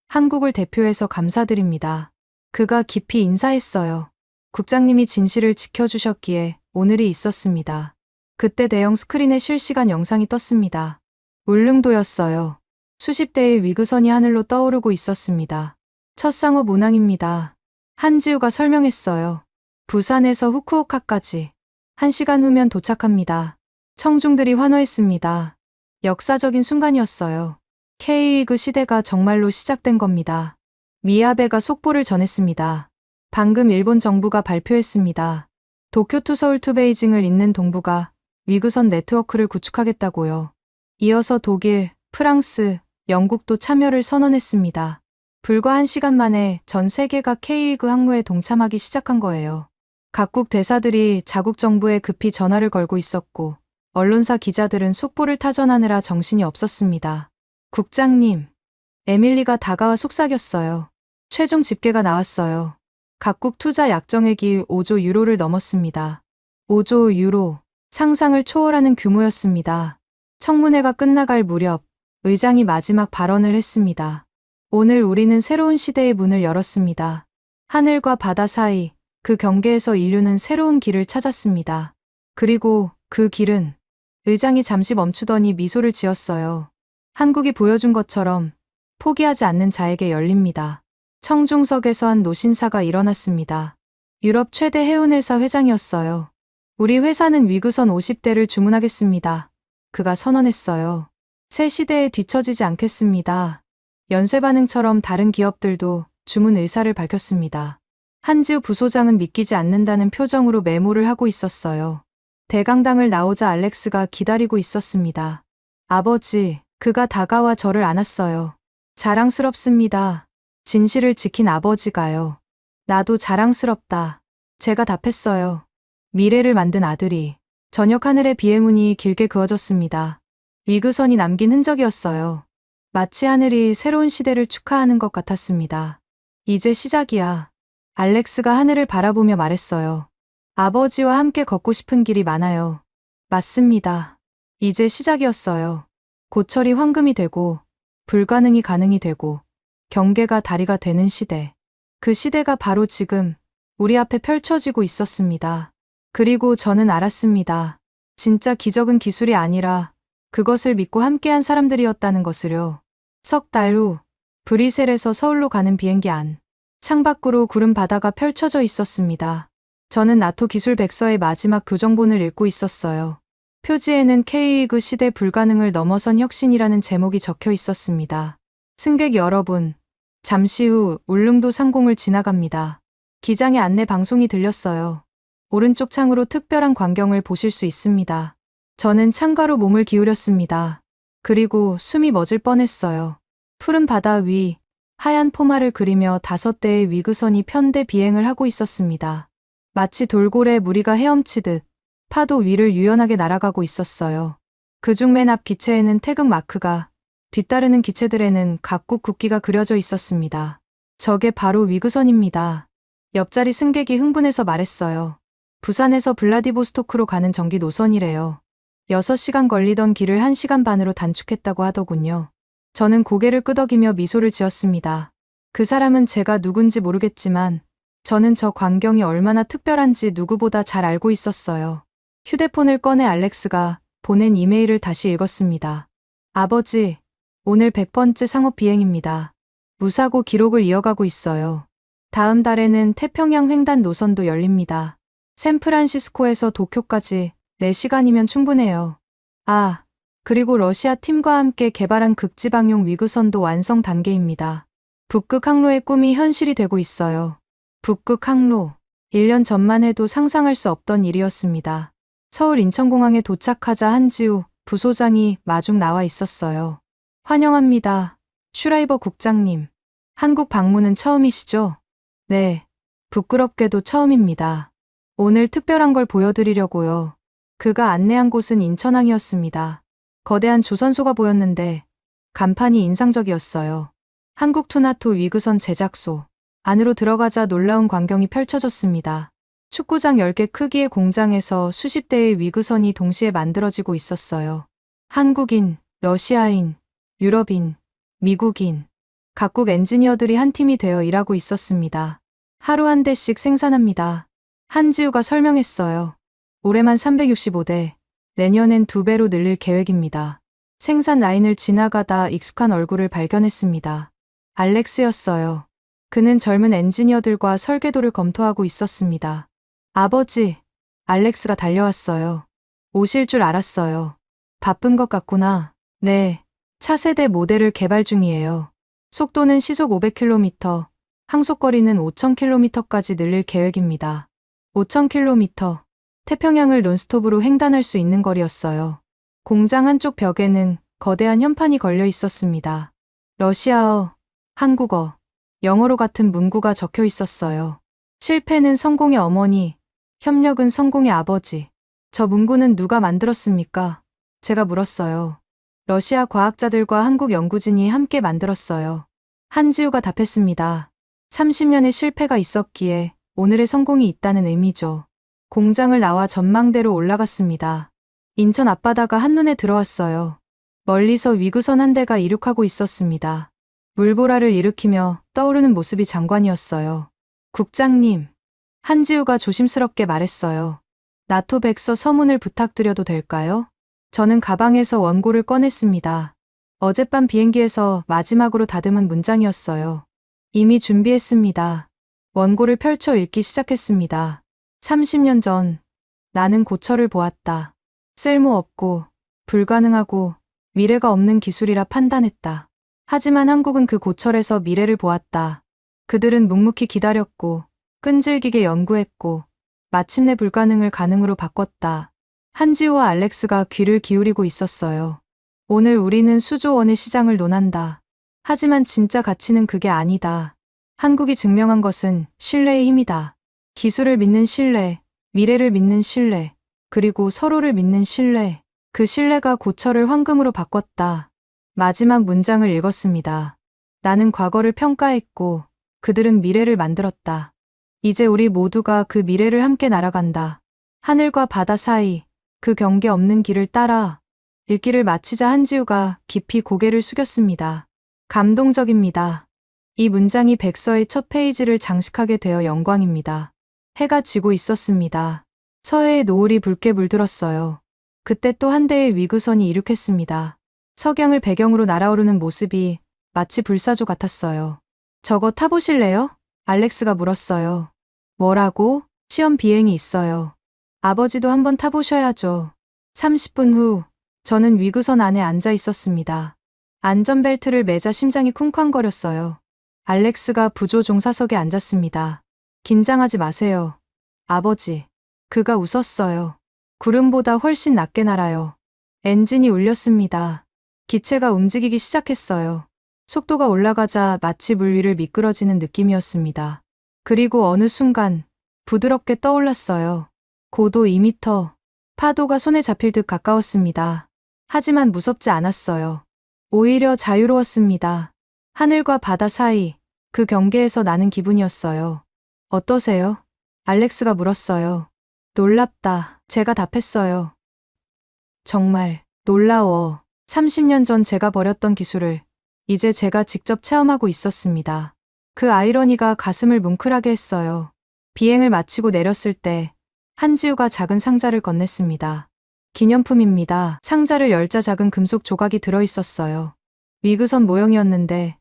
한국을 대표해서 감사드립니다. 그가 깊이 인사했어요. 국장님이 진실을 지켜주셨기에 오늘이 있었습니다. 그때 대형 스크린에 실시간 영상이 떴습니다. 울릉도였어요. 수십 대의 위그선이 하늘로 떠오르고 있었습니다. 첫 상업 운항입니다. 한지우가 설명했어요. 부산에서 후쿠오카까지 1시간 후면 도착합니다. 청중들이 환호했습니다. 역사적인 순간이었어요. K위그 시대가 정말로 시작된 겁니다. 미야베가 속보를 전했습니다. 방금 일본 정부가 발표했습니다. 도쿄 투 서울 투 베이징을 잇는 동부가 위그선 네트워크를 구축하겠다고요. 이어서 독일, 프랑스, 영국도 참여를 선언했습니다. 불과 1시간 만에 전 세계가 K위그 항로에 동참하기 시작한 거예요. 각국 대사들이 자국 정부에 급히 전화를 걸고 있었고 언론사 기자들은 속보를 타전하느라 정신이 없었습니다. 국장님, 에밀리가 다가와 속삭였어요. 최종 집계가 나왔어요. 각국 투자 약정액이 5조 유로를 넘었습니다. 5조 유로, 상상을 초월하는 규모였습니다. 청문회가 끝나갈 무렵 의장이 마지막 발언을 했습니다. 오늘 우리는 새로운 시대의 문을 열었습니다. 하늘과 바다 사이 그 경계에서 인류는 새로운 길을 찾았습니다. 그리고 그 길은 의장이 잠시 멈추더니 미소를 지었어요. 한국이 보여준 것처럼 포기하지 않는 자에게 열립니다. 청중석에서 한 노신사가 일어났습니다. 유럽 최대 해운회사 회장이었어요. 우리 회사는 위그선 50대를 주문하겠습니다. 그가 선언했어요. 새 시대에 뒤처지지 않겠습니다. 연쇄 반응처럼 다른 기업들도 주문 의사를 밝혔습니다. 한지우 부소장은 믿기지 않는다는 표정으로 메모를 하고 있었어요. 대강당을 나오자 알렉스가 기다리고 있었습니다. 아버지, 그가 다가와 저를 안았어요. 자랑스럽습니다. 진실을 지킨 아버지가요. 나도 자랑스럽다. 제가 답했어요. 미래를 만든 아들이. 저녁 하늘의 비행운이 길게 그어졌습니다. 위그선이 남긴 흔적이었어요. 마치 하늘이 새로운 시대를 축하하는 것 같았습니다. 이제 시작이야. 알렉스가 하늘을 바라보며 말했어요. 아버지와 함께 걷고 싶은 길이 많아요. 맞습니다. 이제 시작이었어요. 고철이 황금이 되고, 불가능이 가능이 되고, 경계가 다리가 되는 시대. 그 시대가 바로 지금 우리 앞에 펼쳐지고 있었습니다. 그리고 저는 알았습니다. 진짜 기적은 기술이 아니라 그것을 믿고 함께한 사람들이었다는 것을요. 석 달 후, 브뤼셀에서 서울로 가는 비행기 안. 창밖으로 구름 바다가 펼쳐져 있었습니다. 저는 나토 기술 백서의 마지막 교정본을 읽고 있었어요. 표지에는 K위그 시대 불가능을 넘어선 혁신이라는 제목이 적혀 있었습니다. 승객 여러분, 잠시 후 울릉도 상공을 지나갑니다. 기장의 안내 방송이 들렸어요. 오른쪽 창으로 특별한 광경을 보실 수 있습니다. 저는 창가로 몸을 기울였습니다. 그리고 숨이 멎을 뻔했어요. 푸른 바다 위, 하얀 포마를 그리며 5대의 위그선이 편대 비행을 하고 있었습니다. 마치 돌고래 무리가 헤엄치듯 파도 위를 유연하게 날아가고 있었어요. 그중 맨 앞 기체에는 태극 마크가, 뒤따르는 기체들에는 각국 국기가 그려져 있었습니다. 저게 바로 위그선입니다. 옆자리 승객이 흥분해서 말했어요. 부산에서 블라디보스토크로 가는 정기 노선이래요. 6시간 걸리던 길을 1시간 반으로 단축했다고 하더군요. 저는 고개를 끄덕이며 미소를 지었습니다. 그 사람은 제가 누군지 모르겠지만 저는 저 광경이 얼마나 특별한지 누구보다 잘 알고 있었어요. 휴대폰을 꺼내 알렉스가 보낸 이메일을 다시 읽었습니다. 아버지, 오늘 100번째 상업 비행입니다. 무사고 기록을 이어가고 있어요. 다음 달에는 태평양 횡단 노선도 열립니다. 샌프란시스코에서 도쿄까지 4시간이면 충분해요. 아, 그리고 러시아 팀과 함께 개발한 극지방용 위그선도 완성 단계입니다. 북극 항로의 꿈이 현실이 되고 있어요. 북극 항로. 1년 전만 해도 상상할 수 없던 일이었습니다. 서울 인천공항에 도착하자 한지우 부소장이 마중 나와 있었어요. 환영합니다. 슈라이버 국장님. 한국 방문은 처음이시죠? 네. 부끄럽게도 처음입니다. 오늘 특별한 걸 보여드리려고요. 그가 안내한 곳은 인천항이었습니다. 거대한 조선소가 보였는데 간판이 인상적이었어요. 한국 투나토 위그선 제작소. 안으로 들어가자 놀라운 광경이 펼쳐졌습니다. 축구장 10개 크기의 공장에서 수십 대의 위그선이 동시에 만들어지고 있었어요. 한국인, 러시아인, 유럽인, 미국인, 각국 엔지니어들이 한 팀이 되어 일하고 있었습니다. 하루 한 대씩 생산합니다. 한지우가 설명했어요. 올해만 365대, 내년엔 2배로 늘릴 계획입니다. 생산 라인을 지나가다 익숙한 얼굴을 발견했습니다. 알렉스였어요. 그는 젊은 엔지니어들과 설계도를 검토하고 있었습니다. 아버지, 알렉스가 달려왔어요. 오실 줄 알았어요. 바쁜 것 같구나. 네, 차세대 모델을 개발 중이에요. 속도는 시속 500km, 항속거리는 5000km까지 늘릴 계획입니다. 5000km, 태평양을 논스톱으로 횡단할 수 있는 거리였어요. 공장 한쪽 벽에는 거대한 현판이 걸려 있었습니다. 러시아어, 한국어, 영어로 같은 문구가 적혀 있었어요. 실패는 성공의 어머니, 협력은 성공의 아버지. 저 문구는 누가 만들었습니까? 제가 물었어요. 러시아 과학자들과 한국 연구진이 함께 만들었어요. 한지우가 답했습니다. 30년의 실패가 있었기에 오늘의 성공이 있다는 의미죠. 공장을 나와 전망대로 올라갔습니다. 인천 앞바다가 한눈에 들어왔어요. 멀리서 위그선 한 대가 이륙하고 있었습니다. 물보라를 일으키며 떠오르는 모습이 장관이었어요. 국장님, 한지우가 조심스럽게 말했어요. 나토 백서 서문을 부탁드려도 될까요? 저는 가방에서 원고를 꺼냈습니다. 어젯밤 비행기에서 마지막으로 다듬은 문장이었어요. 이미 준비했습니다. 원고를 펼쳐 읽기 시작했습니다. 30년 전, 나는 고철을 보았다. 쓸모없고, 불가능하고, 미래가 없는 기술이라 판단했다. 하지만 한국은 그 고철에서 미래를 보았다. 그들은 묵묵히 기다렸고, 끈질기게 연구했고, 마침내 불가능을 가능으로 바꿨다. 한지우와 알렉스가 귀를 기울이고 있었어요. 오늘 우리는 수조 원의 시장을 논한다. 하지만 진짜 가치는 그게 아니다. 한국이 증명한 것은 신뢰의 힘이다. 기술을 믿는 신뢰, 미래를 믿는 신뢰, 그리고 서로를 믿는 신뢰. 그 신뢰가 고철을 황금으로 바꿨다. 마지막 문장을 읽었습니다. 나는 과거를 평가했고 그들은 미래를 만들었다. 이제 우리 모두가 그 미래를 함께 날아간다. 하늘과 바다 사이 그 경계 없는 길을 따라. 읽기를 마치자 한지우가 깊이 고개를 숙였습니다. 감동적입니다. 이 문장이 백서의 첫 페이지를 장식하게 되어 영광입니다. 해가 지고 있었습니다. 서해의 노을이 붉게 물들었어요. 그때 또 한 대의 위구선이 이륙했습니다. 석양을 배경으로 날아오르는 모습이 마치 불사조 같았어요. 저거 타보실래요? 알렉스가 물었어요. 뭐라고? 시험 비행이 있어요. 아버지도 한번 타보셔야죠. 30분 후, 저는 위구선 안에 앉아 있었습니다. 안전벨트를 매자 심장이 쿵쾅거렸어요. 알렉스가 부조 종사석에 앉았습니다. 긴장하지 마세요. 아버지. 그가 웃었어요. 구름보다 훨씬 낮게 날아요. 엔진이 울렸습니다. 기체가 움직이기 시작했어요. 속도가 올라가자 마치 물 위를 미끄러지는 느낌이었습니다. 그리고 어느 순간 부드럽게 떠올랐어요. 고도 2m. 파도가 손에 잡힐 듯 가까웠습니다. 하지만 무섭지 않았어요. 오히려 자유로웠습니다. 하늘과 바다 사이 그 경계에서 나는 기분이었어요. 어떠세요? 알렉스가 물었어요. 놀랍다. 제가 답했어요. 정말 놀라워. 30년 전 제가 버렸던 기술을 이제 제가 직접 체험하고 있었습니다. 그 아이러니가 가슴을 뭉클하게 했어요. 비행을 마치고 내렸을 때 한지우가 작은 상자를 건넸습니다. 기념품입니다. 상자를 열자 작은 금속 조각이 들어있었어요. 위그선 모형이었는데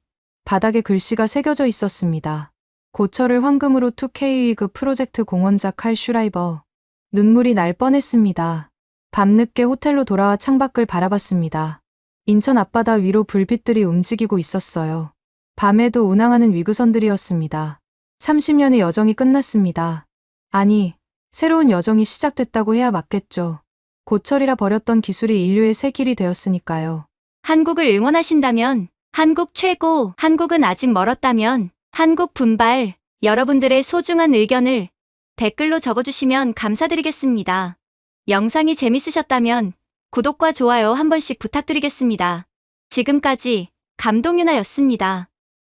바닥에 글씨가 새겨져 있었습니다. 고철을 황금으로 2K 위그 프로젝트 공헌자 칼 슈라이버. 눈물이 날 뻔했습니다. 밤늦게 호텔로 돌아와 창밖을 바라봤습니다. 인천 앞바다 위로 불빛들이 움직이고 있었어요. 밤에도 운항하는 위그선들이었습니다. 30년의 여정이 끝났습니다. 아니, 새로운 여정이 시작됐다고 해야 맞겠죠. 고철이라 버렸던 기술이 인류의 새 길이 되었으니까요. 한국을 응원하신다면, 한국 최고, 한국은 아직 멀었다면, 한국 분발, 여러분들의 소중한 의견을 댓글로 적어주시면 감사드리겠습니다. 영상이 재밌으셨다면 구독과 좋아요 한 번씩 부탁드리겠습니다. 지금까지 감동유나였습니다.